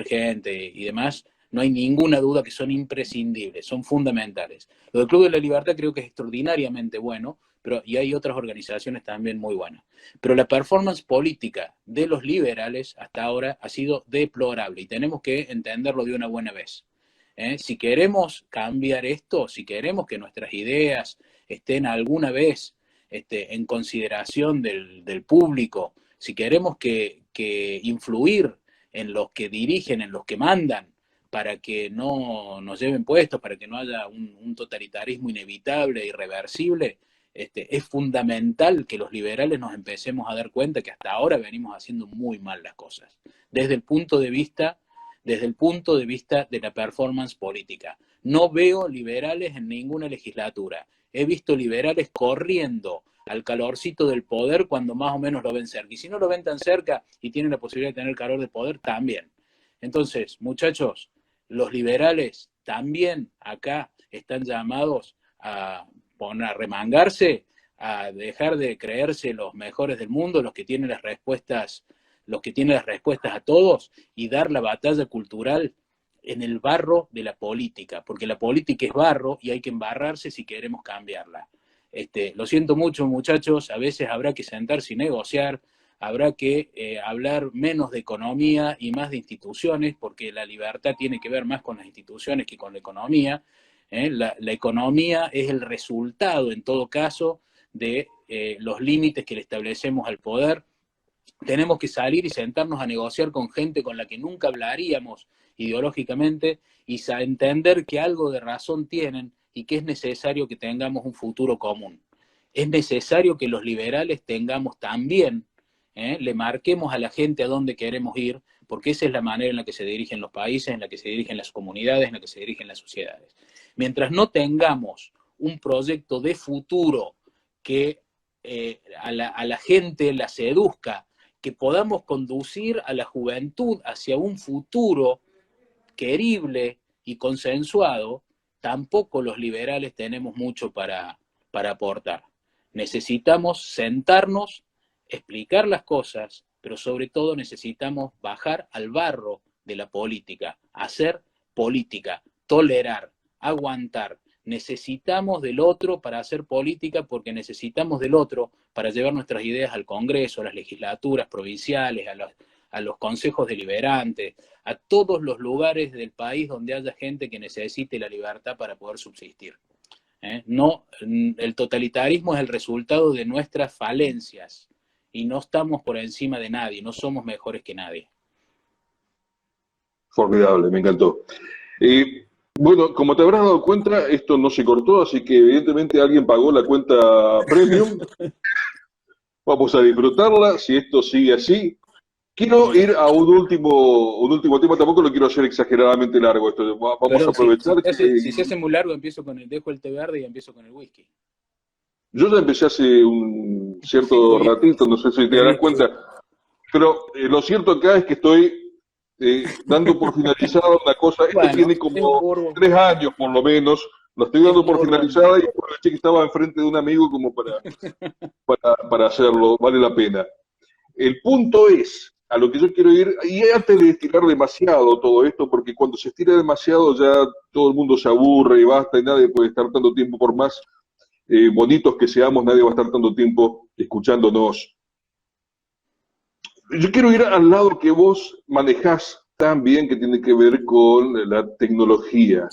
gente y demás, no hay ninguna duda que son imprescindibles, son fundamentales. Lo del Club de la Libertad creo que es extraordinariamente bueno, y hay otras organizaciones también muy buenas. Pero la performance política de los liberales hasta ahora ha sido deplorable y tenemos que entenderlo de una buena vez. Si queremos cambiar esto, si queremos que nuestras ideas estén alguna vez en consideración del público, si queremos que influir en los que dirigen, en los que mandan, para que no nos lleven puestos, para que no haya un totalitarismo inevitable e irreversible, es fundamental que los liberales nos empecemos a dar cuenta que hasta ahora venimos haciendo muy mal las cosas, desde el punto de vista de la performance política. No veo liberales en ninguna legislatura. He visto liberales corriendo al calorcito del poder cuando más o menos lo ven cerca. Y si no lo ven tan cerca y tienen la posibilidad de tener el calor del poder, también. Entonces, muchachos, los liberales también acá están llamados a remangarse, a dejar de creerse los mejores del mundo, los que tienen las respuestas a todos, y dar la batalla cultural en el barro de la política, porque la política es barro y hay que embarrarse si queremos cambiarla. Lo siento mucho, muchachos, a veces habrá que sentarse y negociar, habrá que hablar menos de economía y más de instituciones, porque la libertad tiene que ver más con las instituciones que con la economía. La economía es el resultado, en todo caso, de los límites que le establecemos al poder. Tenemos que salir y sentarnos a negociar con gente con la que nunca hablaríamos ideológicamente y entender que algo de razón tienen y que es necesario que tengamos un futuro común. Es necesario que los liberales tengamos también, le marquemos a la gente a dónde queremos ir, porque esa es la manera en la que se dirigen los países, en la que se dirigen las comunidades, en la que se dirigen las sociedades. Mientras no tengamos un proyecto de futuro que a la gente la seduzca, que podamos conducir a la juventud hacia un futuro querible y consensuado, tampoco los liberales tenemos mucho para aportar. Necesitamos sentarnos, explicar las cosas, pero sobre todo necesitamos bajar al barro de la política, hacer política, tolerar, aguantar. Necesitamos del otro para hacer política porque necesitamos del otro para llevar nuestras ideas al Congreso, a las legislaturas provinciales, a los consejos deliberantes, a todos los lugares del país donde haya gente que necesite la libertad para poder subsistir. No, el totalitarismo es el resultado de nuestras falencias y no estamos por encima de nadie, no somos mejores que nadie. Formidable, me encantó. Bueno, como te habrás dado cuenta, esto no se cortó, así que evidentemente alguien pagó la cuenta premium. Vamos a disfrutarla, si esto sigue así. Quiero ir a un último tema, tampoco lo quiero hacer exageradamente largo. Esto. Vamos pero a aprovechar. Si se hace muy largo, dejo el té verde y empiezo con el whisky. Yo ya empecé hace un cierto ratito, no sé si te darás cuenta, pero lo cierto acá es que estoy dando por finalizada una cosa. Esto bueno, tiene como 3 años por lo menos. Lo estoy dando por finalizada y aproveché que estaba enfrente de un amigo como para hacerlo. Vale la pena. El punto es, a lo que yo quiero ir, y antes de estirar demasiado todo esto, porque cuando se estira demasiado ya todo el mundo se aburre y basta y nadie puede estar tanto tiempo, por más bonitos que seamos, nadie va a estar tanto tiempo escuchándonos. Yo quiero ir al lado que vos manejás tan bien, que tiene que ver con la tecnología.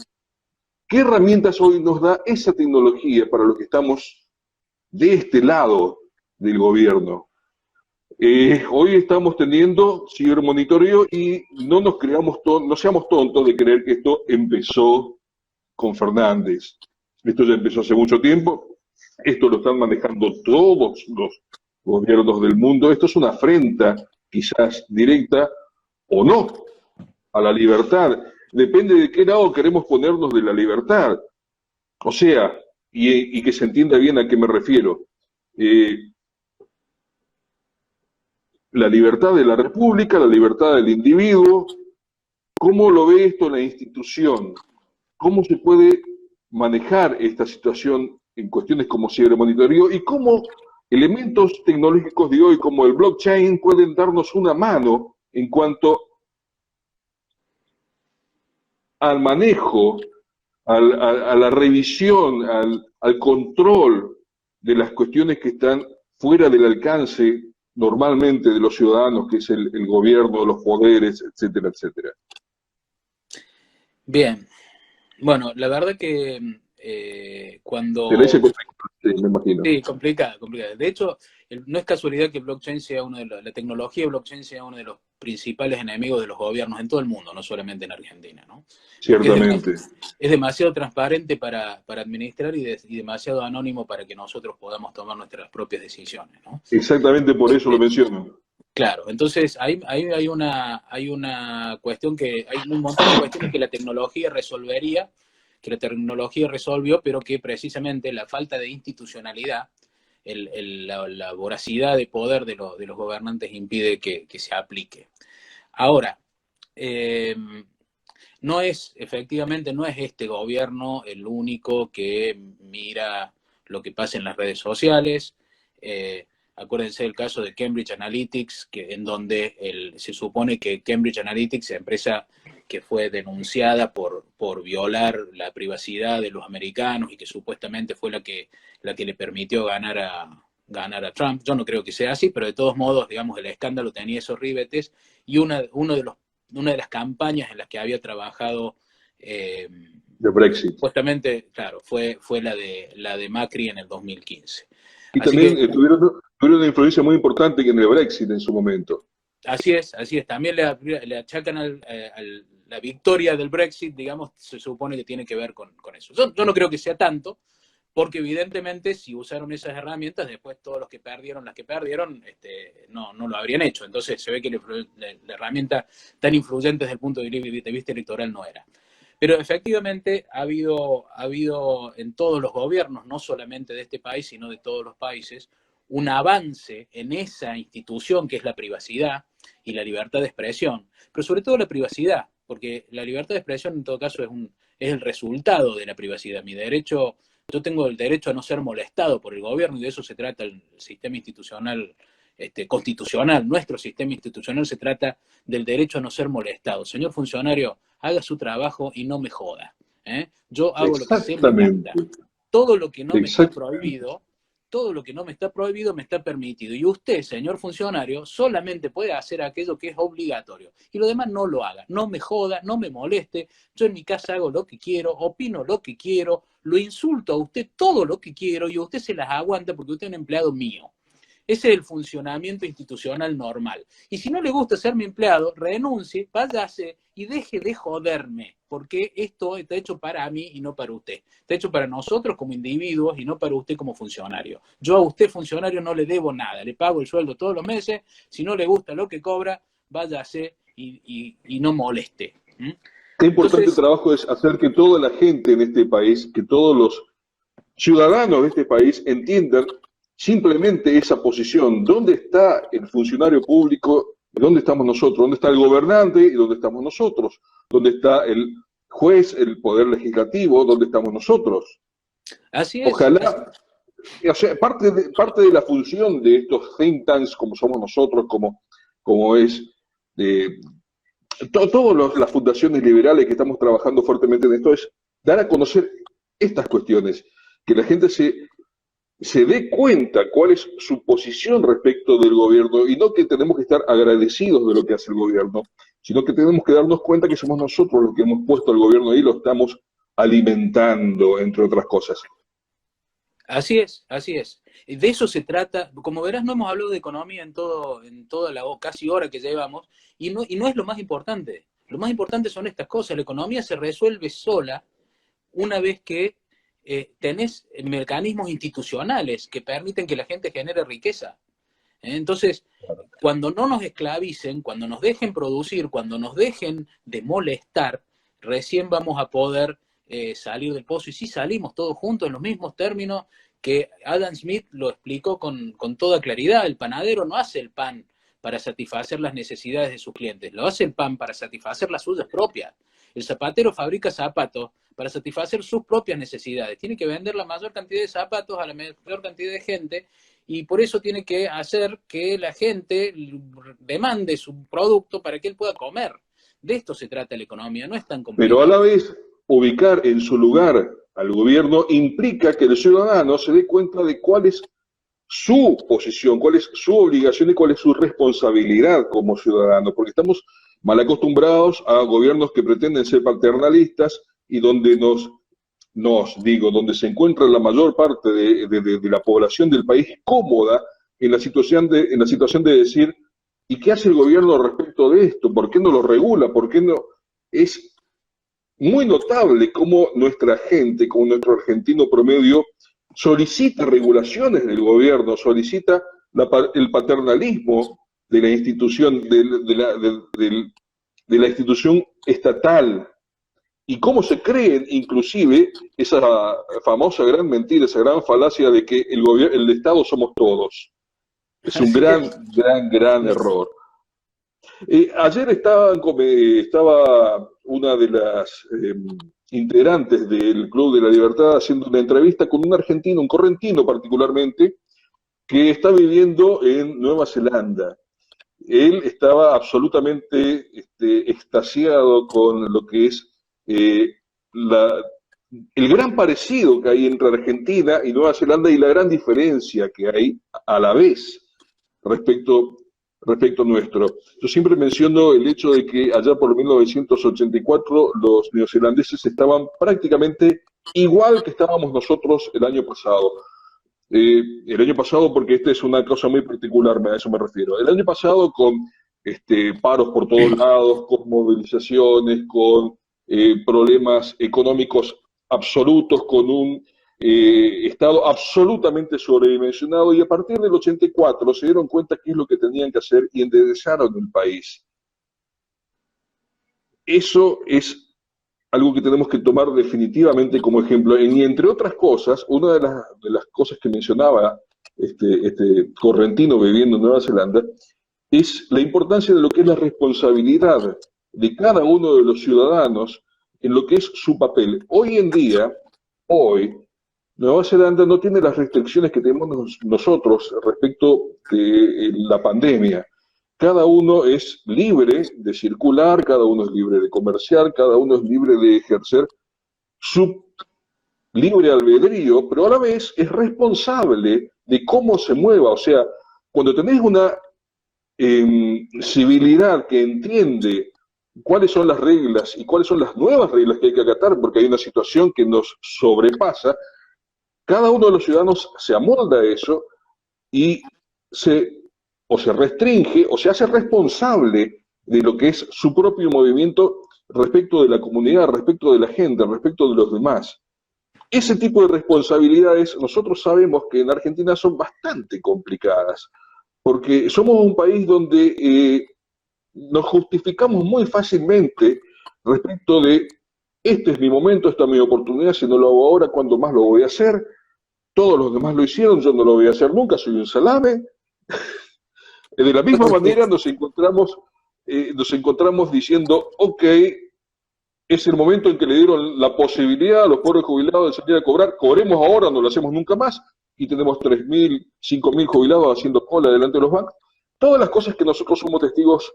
¿Qué herramientas hoy nos da esa tecnología para los que estamos de este lado del gobierno? Hoy estamos teniendo cibermonitoreo y no seamos tontos de creer que esto empezó con Fernández. Esto ya empezó hace mucho tiempo, esto lo están manejando todos los gobiernos del mundo. Esto es una afrenta, quizás directa o no, a la libertad. Depende de qué lado queremos ponernos de la libertad. O sea, y que se entienda bien a qué me refiero. La libertad de la República, la libertad del individuo. ¿Cómo lo ve esto la institución? ¿Cómo se puede manejar esta situación en cuestiones como cibermonitoreo y cómo elementos tecnológicos de hoy como el blockchain pueden darnos una mano en cuanto al manejo, a la revisión, al control de las cuestiones que están fuera del alcance normalmente de los ciudadanos, que es el gobierno, los poderes, etcétera, etcétera. Bien, bueno, la verdad que Se le dice cuando... complicado, sí, me imagino. Sí, complicada, complicada. De hecho, no es casualidad que blockchain sea uno de la tecnología de blockchain sea uno de los principales enemigos de los gobiernos en todo el mundo, no solamente en Argentina, ¿no? Porque Ciertamente. es demasiado transparente para administrar y demasiado anónimo para que nosotros podamos tomar nuestras propias decisiones, ¿no? Exactamente por eso lo menciono. Claro, entonces hay una cuestión que, hay un montón de cuestiones que la tecnología resolvería, que la tecnología resolvió, pero que precisamente la falta de institucionalidad, la voracidad de poder de los gobernantes impide que se aplique. Ahora, eh, efectivamente, no es este gobierno el único que mira lo que pasa en las redes sociales. Acuérdense del caso de Cambridge Analytics, en donde se supone que Cambridge Analytics, empresa que fue denunciada por violar la privacidad de los americanos y que supuestamente fue la que le permitió ganar a Trump. Yo no creo que sea así, pero de todos modos, digamos, el escándalo tenía esos ribetes y una de las campañas en las que había trabajado De Brexit. supuestamente, claro, fue la de Macri en el 2015. Y Así también que tuvieron una influencia muy importante en el Brexit en su momento. así es. También le achacan la victoria del Brexit, digamos, se supone que tiene que ver con eso. Yo no creo que sea tanto, porque evidentemente si usaron esas herramientas, después todos los que perdieron, no lo habrían hecho. Entonces se ve que la herramienta tan influyente desde el punto de vista electoral no era. Pero efectivamente ha habido en todos los gobiernos, no solamente de este país, sino de todos los países, un avance en esa institución que es la privacidad y la libertad de expresión, pero sobre todo la privacidad, porque la libertad de expresión en todo caso es el resultado de la privacidad. Yo tengo el derecho a no ser molestado por el gobierno y de eso se trata el sistema institucional constitucional. Nuestro sistema institucional se trata del derecho a no ser molestado. Señor funcionario, haga su trabajo y no me joda. Yo hago lo que se me Exactamente. canta. Todo lo que no me está prohibido, todo lo que no me está prohibido me está permitido. Y usted, señor funcionario, solamente puede hacer aquello que es obligatorio. Y lo demás no lo haga. No me joda, no me moleste. Yo en mi casa hago lo que quiero, opino lo que quiero, lo insulto a usted todo lo que quiero y usted se las aguanta porque usted es un empleado mío. Ese es el funcionamiento institucional normal. Y si no le gusta ser mi empleado, renuncie, váyase y deje de joderme, porque esto está hecho para mí y no para usted. Está hecho para nosotros como individuos y no para usted como funcionario. Yo a usted, funcionario, no le debo nada. Le pago el sueldo todos los meses. Si no le gusta lo que cobra, váyase y no moleste. Qué importante trabajo es hacer que toda la gente en este país, que todos los ciudadanos de este país entiendan simplemente esa posición. ¿Dónde está el funcionario público? ¿Dónde estamos nosotros? ¿Dónde está el gobernante y dónde estamos nosotros? ¿Dónde está el juez, el poder legislativo? ¿Dónde estamos nosotros? Así es. Ojalá, o sea, parte de la función de estos think tanks, como somos nosotros, como es todas las fundaciones liberales que estamos trabajando fuertemente en esto, es dar a conocer estas cuestiones, que la gente se dé cuenta cuál es su posición respecto del gobierno y no que tenemos que estar agradecidos de lo que hace el gobierno, sino que tenemos que darnos cuenta que somos nosotros los que hemos puesto al gobierno ahí y lo estamos alimentando, entre otras cosas. Así es, así es. De eso se trata. Como verás, no hemos hablado de economía en toda la casi hora que llevamos y no es lo más importante. Lo más importante son estas cosas. La economía se resuelve sola una vez que tenés mecanismos institucionales que permiten que la gente genere riqueza. Entonces, cuando no nos esclavicen, cuando nos dejen producir, cuando nos dejen de molestar, recién vamos a poder salir del pozo. Y sí salimos todos juntos en los mismos términos que Adam Smith lo explicó con toda claridad. El panadero no hace el pan para satisfacer las necesidades de sus clientes, lo hace el pan para satisfacer las suyas propias. El zapatero fabrica zapatos para satisfacer sus propias necesidades. Tiene que vender la mayor cantidad de zapatos a la mayor cantidad de gente y por eso tiene que hacer que la gente demande su producto para que él pueda comer. De esto se trata la economía, no es tan complicado. Pero a la vez ubicar en su lugar al gobierno implica que el ciudadano se dé cuenta de cuál es su posición, cuál es su obligación y cuál es su responsabilidad como ciudadano, porque estamos mal acostumbrados a gobiernos que pretenden ser paternalistas y donde donde se encuentra la mayor parte de la población del país cómoda en la situación de decir, ¿y qué hace el gobierno respecto de esto? ¿Por qué no lo regula? ¿Por qué no? Es muy notable cómo nuestra gente, como nuestro argentino promedio, solicita regulaciones del gobierno, solicita el paternalismo de la institución, de la institución estatal, y cómo se creen inclusive esa famosa gran mentira, esa gran falacia de que el Estado somos todos. Es un Así es. gran error. Ayer estaba una de las integrantes del Club de la Libertad haciendo una entrevista con un argentino, un correntino particularmente, que está viviendo en Nueva Zelanda. Él estaba absolutamente extasiado con lo que es eh, la, el gran parecido que hay entre Argentina y Nueva Zelanda y la gran diferencia que hay a la vez respecto, respecto nuestro. Yo siempre menciono el hecho de que allá por 1984 los neozelandeses estaban prácticamente igual que estábamos nosotros el año pasado, porque esta es una cosa muy particular, a eso me refiero. El año pasado con paros por todos lados, con movilizaciones, con problemas económicos absolutos, con un Estado absolutamente sobredimensionado, y a partir del 84 se dieron cuenta qué es lo que tenían que hacer y enderezaron el país. Eso es algo que tenemos que tomar definitivamente como ejemplo. Y entre otras cosas, una de las cosas que mencionaba este correntino viviendo en Nueva Zelanda es la importancia de lo que es la responsabilidad de cada uno de los ciudadanos en lo que es su papel. Hoy en día, hoy, Nueva Zelanda no tiene las restricciones que tenemos nosotros respecto de la pandemia. Cada uno es libre de circular, cada uno es libre de comerciar, cada uno es libre de ejercer su libre albedrío, pero a la vez es responsable de cómo se mueva. O sea, cuando tenés una civilidad que entiende cuáles son las reglas y cuáles son las nuevas reglas que hay que acatar, porque hay una situación que nos sobrepasa, cada uno de los ciudadanos se amolda a eso y o se restringe o se hace responsable de lo que es su propio movimiento respecto de la comunidad, respecto de la gente, respecto de los demás. Ese tipo de responsabilidades nosotros sabemos que en Argentina son bastante complicadas, porque somos un país donde nos justificamos muy fácilmente respecto de este es mi momento, esta es mi oportunidad, si no lo hago ahora, ¿cuándo más lo voy a hacer? Todos los demás lo hicieron, yo no lo voy a hacer nunca, soy un salame. De la misma manera nos encontramos diciendo, ok, es el momento en que le dieron la posibilidad a los pobres jubilados de salir a cobrar, cobremos ahora, no lo hacemos nunca más, y tenemos 3.000, 5.000 jubilados haciendo cola delante de los bancos. Todas las cosas que nosotros somos testigos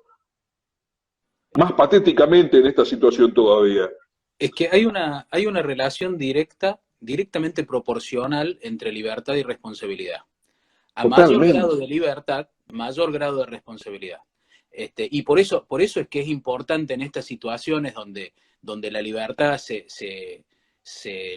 más patéticamente en esta situación todavía. Es que hay una relación directamente proporcional entre libertad y responsabilidad. A mayor Totalmente. grado de libertad, mayor grado de responsabilidad. Y por eso es que es importante en estas situaciones donde la libertad se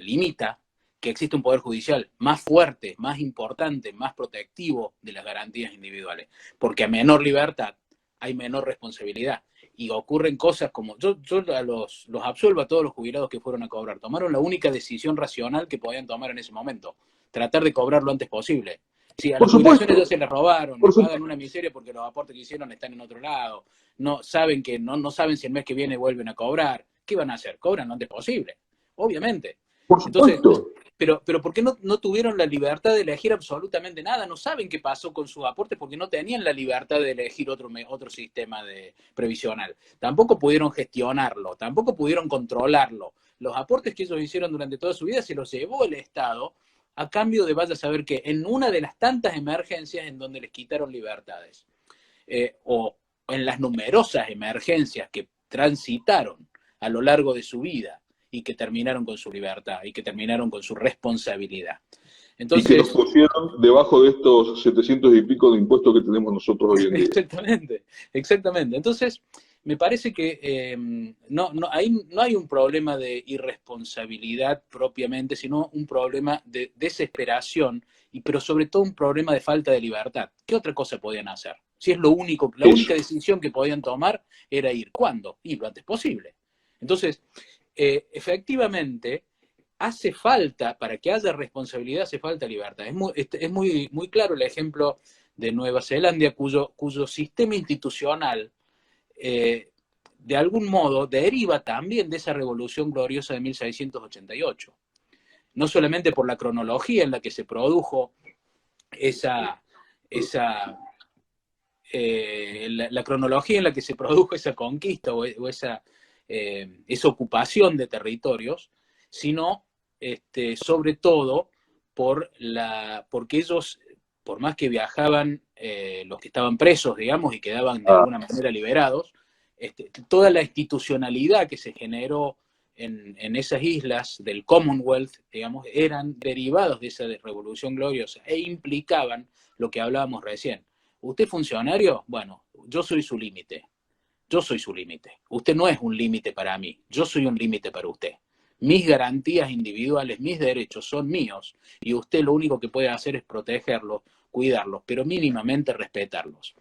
limita, que existe un poder judicial más fuerte, más importante, más protectivo de las garantías individuales. Porque a menor libertad hay menor responsabilidad. Y ocurren cosas como, yo los absuelvo a todos los jubilados que fueron a cobrar. Tomaron la única decisión racional que podían tomar en ese momento. Tratar de cobrar lo antes posible. Sí, a Por las jubilaciones ya supuesto, se les robaron, por les su- pagan una miseria porque los aportes que hicieron están en otro lado. No saben no saben si el mes que viene vuelven a cobrar. ¿Qué van a hacer? Cobran lo antes posible, obviamente. por Entonces, supuesto. pero ¿por qué no tuvieron la libertad de elegir absolutamente nada? No saben qué pasó con sus aportes porque no tenían la libertad de elegir otro sistema previsional. Tampoco pudieron gestionarlo, tampoco pudieron controlarlo. Los aportes que ellos hicieron durante toda su vida se los llevó el Estado a cambio de, vaya a saber que, en una de las tantas emergencias en donde les quitaron libertades, o en las numerosas emergencias que transitaron a lo largo de su vida y que terminaron con su libertad y que terminaron con su responsabilidad. Y que nos Entonces, pusieron debajo de estos 700 y pico de impuestos que tenemos nosotros hoy en día. exactamente, exactamente. Entonces, me parece que ahí no hay un problema de irresponsabilidad propiamente, sino un problema de desesperación, pero sobre todo un problema de falta de libertad. ¿Qué otra cosa podían hacer? Si es lo único, la única decisión que podían tomar era ir. ¿Cuándo? Y lo antes posible. Entonces, efectivamente, hace falta, para que haya responsabilidad, hace falta libertad. Es muy claro el ejemplo de Nueva Zelanda, cuyo sistema institucional, de algún modo, deriva también de esa revolución gloriosa de 1688. No solamente por la cronología en la que se produjo la cronología en la que se produjo esa conquista o esa ocupación de territorios, sino sobre todo porque ellos, por más que viajaban los que estaban presos, digamos, y quedaban de alguna manera liberados, toda la institucionalidad que se generó en esas islas del Commonwealth, digamos, eran derivados de esa revolución gloriosa e implicaban lo que hablábamos recién. ¿Usted es funcionario? Bueno, yo soy su límite. Yo soy su límite. Usted no es un límite para mí. Yo soy un límite para usted. Mis garantías individuales, mis derechos son míos y usted lo único que puede hacer es protegerlos, cuidarlos, pero mínimamente respetarlos.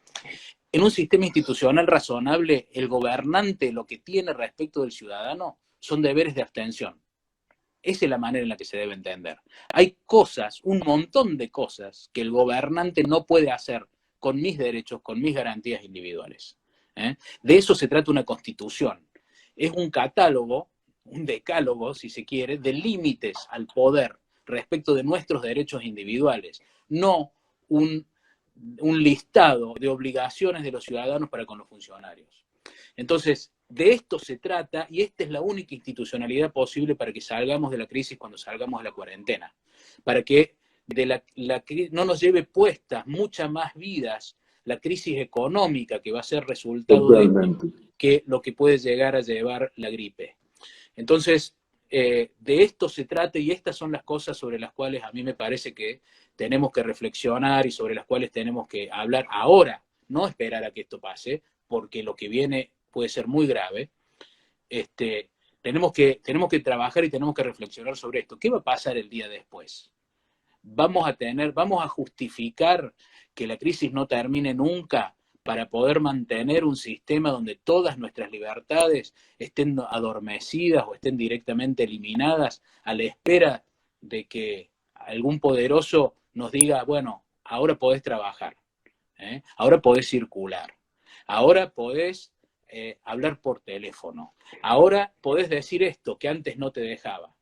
En un sistema institucional razonable, el gobernante lo que tiene respecto del ciudadano son deberes de abstención. Esa es la manera en la que se debe entender. Hay cosas, un montón de cosas, que el gobernante no puede hacer con mis derechos, con mis garantías individuales. De eso se trata una constitución. Es un catálogo, un decálogo, si se quiere, de límites al poder respecto de nuestros derechos individuales, no un listado de obligaciones de los ciudadanos para con los funcionarios. Entonces, de esto se trata, y esta es la única institucionalidad posible para que salgamos de la crisis cuando salgamos de la cuarentena, para que no nos lleve puestas muchas más vidas la crisis económica que va a ser resultado de esto, que lo que puede llegar a llevar la gripe. Entonces, de esto se trata, y estas son las cosas sobre las cuales a mí me parece que tenemos que reflexionar y sobre las cuales tenemos que hablar ahora, no esperar a que esto pase, porque lo que viene puede ser muy grave. Tenemos que trabajar y tenemos que reflexionar sobre esto. ¿Qué va a pasar el día después? Vamos a justificar que la crisis no termine nunca para poder mantener un sistema donde todas nuestras libertades estén adormecidas o estén directamente eliminadas a la espera de que algún poderoso nos diga, bueno, ahora podés trabajar, ahora podés circular, ahora podés hablar por teléfono, ahora podés decir esto que antes no te dejaba.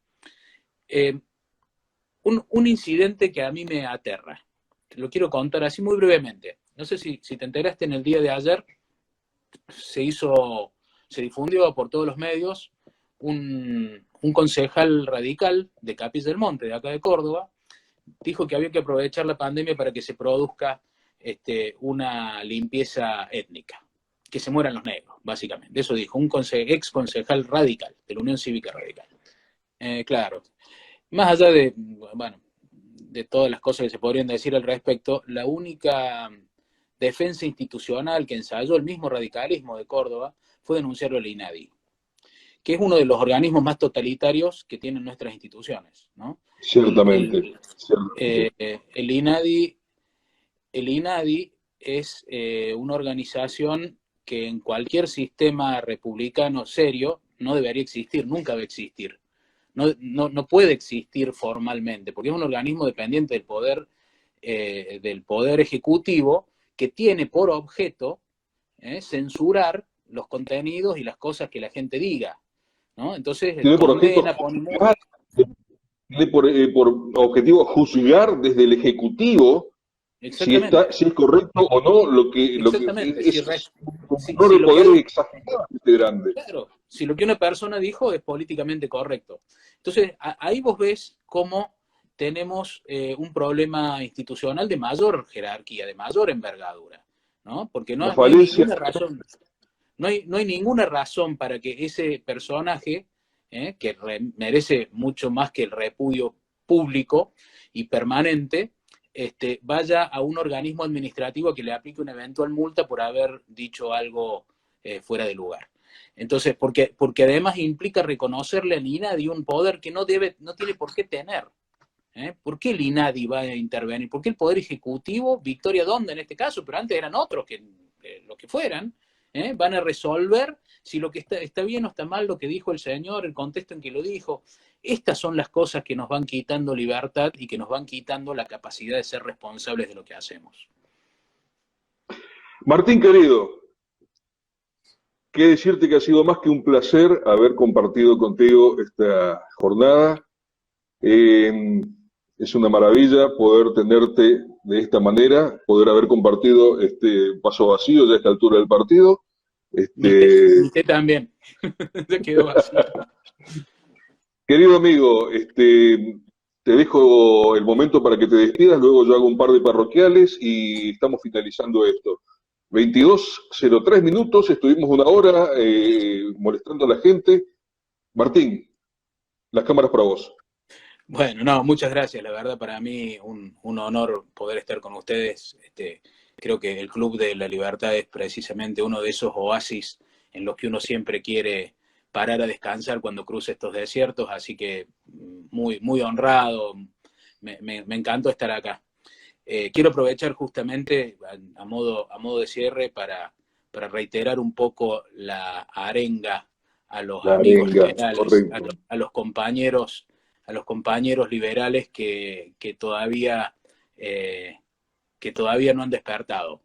Un incidente que a mí me aterra, lo quiero contar así muy brevemente. No sé si te enteraste, en el día de ayer se difundió por todos los medios un concejal radical de Capis del Monte, de acá de Córdoba, dijo que había que aprovechar la pandemia para que se produzca una limpieza étnica, que se mueran los negros, básicamente. Eso dijo un ex concejal radical, de la Unión Cívica Radical. Claro, más allá de todas las cosas que se podrían decir al respecto, la única defensa institucional que ensayó el mismo radicalismo de Córdoba fue denunciarlo al INADI, que es uno de los organismos más totalitarios que tienen nuestras instituciones, ¿no? Ciertamente. El INADI es una organización que en cualquier sistema republicano serio no debería existir, nunca va a existir. No puede existir formalmente, porque es un organismo dependiente del poder ejecutivo, que tiene por objeto censurar los contenidos y las cosas que la gente diga, ¿no? Entonces, tiene por objetivo juzgar desde el Ejecutivo si es correcto o no lo que es un poder exageradamente grande. Claro, si lo que una persona dijo es políticamente correcto. Entonces, ahí vos ves cómo tenemos un problema institucional de mayor jerarquía, de mayor envergadura, ¿no? Porque no hay ninguna razón para que ese personaje que merece mucho más que el repudio público y permanente, vaya a un organismo administrativo que le aplique una eventual multa por haber dicho algo fuera de lugar. Entonces, porque además implica reconocerle al INADI un poder que no tiene por qué tener. ¿Por qué el INADI va a intervenir? ¿Por qué el Poder Ejecutivo, Victoria Donda en este caso, pero antes eran otros que lo que fueran, van a resolver si lo que está bien o está mal lo que dijo el señor, el contexto en que lo dijo? Estas son las cosas que nos van quitando libertad y que nos van quitando la capacidad de ser responsables de lo que hacemos. Martín, querido, qué decirte que ha sido más que un placer haber compartido contigo esta jornada. Es una maravilla poder tenerte de esta manera, poder haber compartido este paso vacío ya a esta altura del partido. Mi té también, se quedó vacío. Querido amigo, te dejo el momento para que te despidas, luego yo hago un par de parroquiales y estamos finalizando esto. 22:03 minutos, estuvimos una hora molestando a la gente. Martín, las cámaras para vos. Bueno, no, muchas gracias. La verdad, para mí un honor poder estar con ustedes. Creo que el Club de la Libertad es precisamente uno de esos oasis en los que uno siempre quiere parar a descansar cuando cruza estos desiertos, así que muy, muy honrado. Me encantó estar acá. Quiero aprovechar justamente a modo de cierre para reiterar un poco la arenga a los amigos liberales, a los compañeros liberales que todavía no han despertado.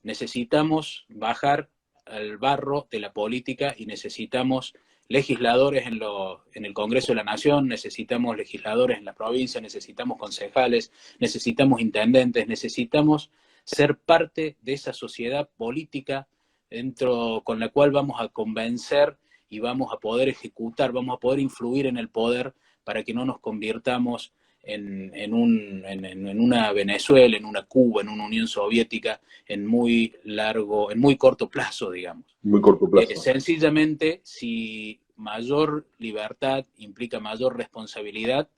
Necesitamos bajar al barro de la política y necesitamos legisladores en el Congreso de la Nación, necesitamos legisladores en la provincia, necesitamos concejales, necesitamos intendentes, necesitamos ser parte de esa sociedad política con la cual vamos a convencer y vamos a poder ejecutar, vamos a poder influir en el poder para que no nos convirtamos en una Venezuela, en una Cuba, en una Unión Soviética en muy corto plazo, digamos. Muy corto plazo. Sencillamente, si mayor libertad implica mayor responsabilidad,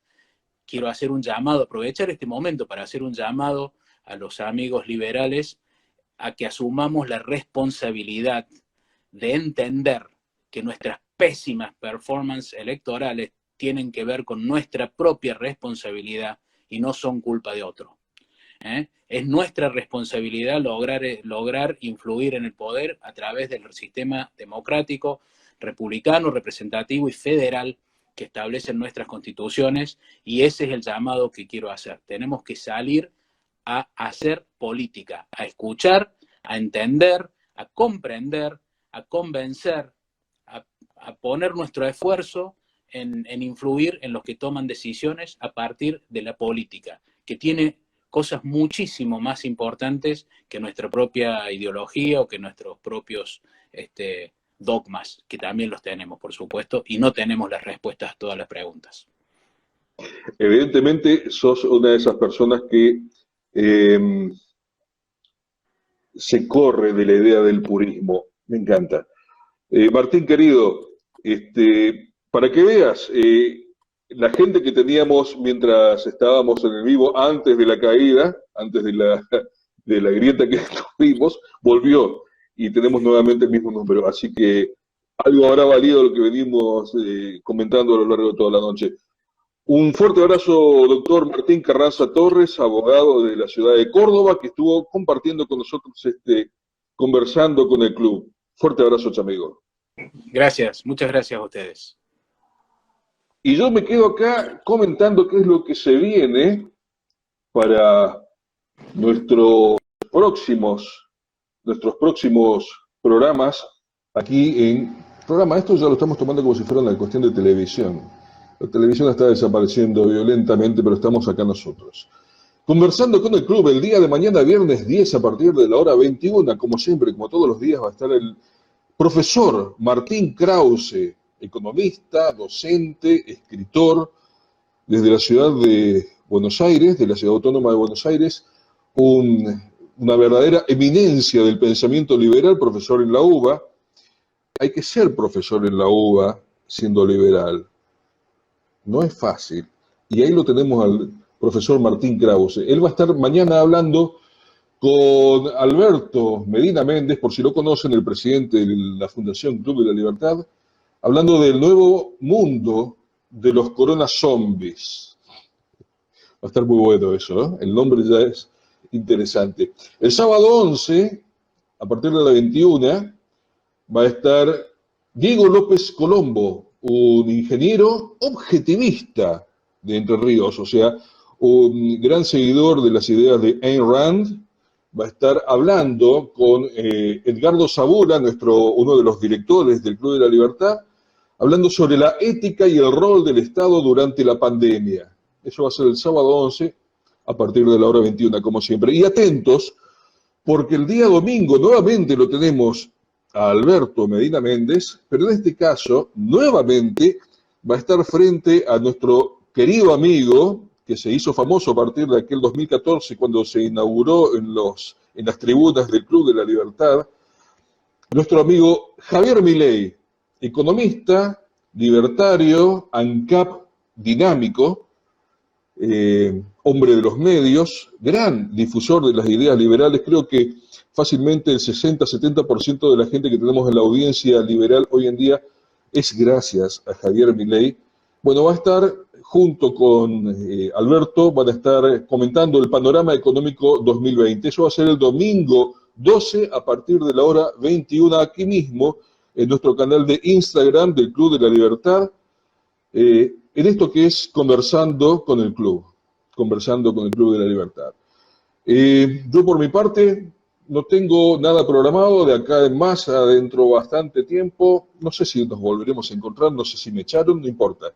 quiero hacer un llamado, aprovechar este momento para hacer un llamado a los amigos liberales a que asumamos la responsabilidad de entender que nuestras pésimas performances electorales tienen que ver con nuestra propia responsabilidad y no son culpa de otro. Es nuestra responsabilidad lograr influir en el poder a través del sistema democrático, republicano, representativo y federal que establecen nuestras constituciones, y ese es el llamado que quiero hacer. Tenemos que salir a hacer política, a escuchar, a entender, a comprender, a convencer, a poner nuestro esfuerzo en influir en los que toman decisiones a partir de la política, que tiene cosas muchísimo más importantes que nuestra propia ideología o que nuestros propios dogmas, que también los tenemos, por supuesto, y no tenemos las respuestas a todas las preguntas. Evidentemente sos una de esas personas que se corre de la idea del purismo. Me encanta. Martín, querido, para que veas, la gente que teníamos mientras estábamos en el vivo, antes de la caída, antes de la grieta que tuvimos, volvió y tenemos nuevamente el mismo número. Así que algo habrá valido lo que venimos comentando a lo largo de toda la noche. Un fuerte abrazo, doctor Martín Carranza Torres, abogado de la ciudad de Córdoba, que estuvo compartiendo con nosotros, conversando con el club. Fuerte abrazo, amigo. Gracias, muchas gracias a ustedes. Y yo me quedo acá comentando qué es lo que se viene para nuestros próximos programas aquí en programa. Esto ya lo estamos tomando como si fuera una cuestión de televisión. La televisión está desapareciendo violentamente, pero estamos acá nosotros. Conversando con el club el día de mañana, viernes 10, a partir de la hora 21, como siempre, como todos los días, va a estar el profesor Martín Krause, economista, docente, escritor, desde la ciudad de Buenos Aires, de la ciudad autónoma de Buenos Aires, una verdadera eminencia del pensamiento liberal, profesor en la UBA. Hay que ser profesor en la UBA siendo liberal? No es fácil. Y ahí lo tenemos al profesor Martín Krause. Él va a estar mañana hablando con Alberto Medina Méndez, por si lo conocen, el presidente de la Fundación Club de la Libertad, hablando del nuevo mundo de los corona zombies. Va a estar muy bueno eso, ¿no? El nombre ya es interesante. El sábado 11, a partir de la 21, va a estar Diego López Colombo, un ingeniero objetivista de Entre Ríos, o sea, un gran seguidor de las ideas de Ayn Rand. Va a estar hablando con Edgardo Sabura, uno de los directores del Club de la Libertad, hablando sobre la ética y el rol del Estado durante la pandemia. Eso va a ser el sábado 11, a partir de la hora 21, como siempre. Y atentos, porque el día domingo nuevamente lo tenemos a Alberto Medina Méndez, pero en este caso, nuevamente, va a estar frente a nuestro querido amigo, que se hizo famoso a partir de aquel 2014, cuando se inauguró en las tribunas del Club de la Libertad, nuestro amigo Javier Milei, economista, libertario, ANCAP dinámico, hombre de los medios, gran difusor de las ideas liberales. Creo que fácilmente el 60-70% de la gente que tenemos en la audiencia liberal hoy en día es gracias a Javier Milei. Bueno, va a estar junto con Alberto, van a estar comentando el panorama económico 2020. Eso va a ser el domingo 12 a partir de la hora 21, aquí mismo, en nuestro canal de Instagram del Club de la Libertad, en esto que es Conversando con el Club de la Libertad. Yo por mi parte no tengo nada programado de acá en más, adentro bastante tiempo. No sé si nos volveremos a encontrar, no sé si me echaron, no importa.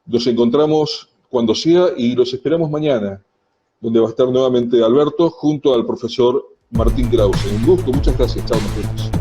Nos encontramos cuando sea y los esperamos mañana, donde va a estar nuevamente Alberto junto al profesor Martín Krause. Un gusto, muchas gracias, chao, nos vemos.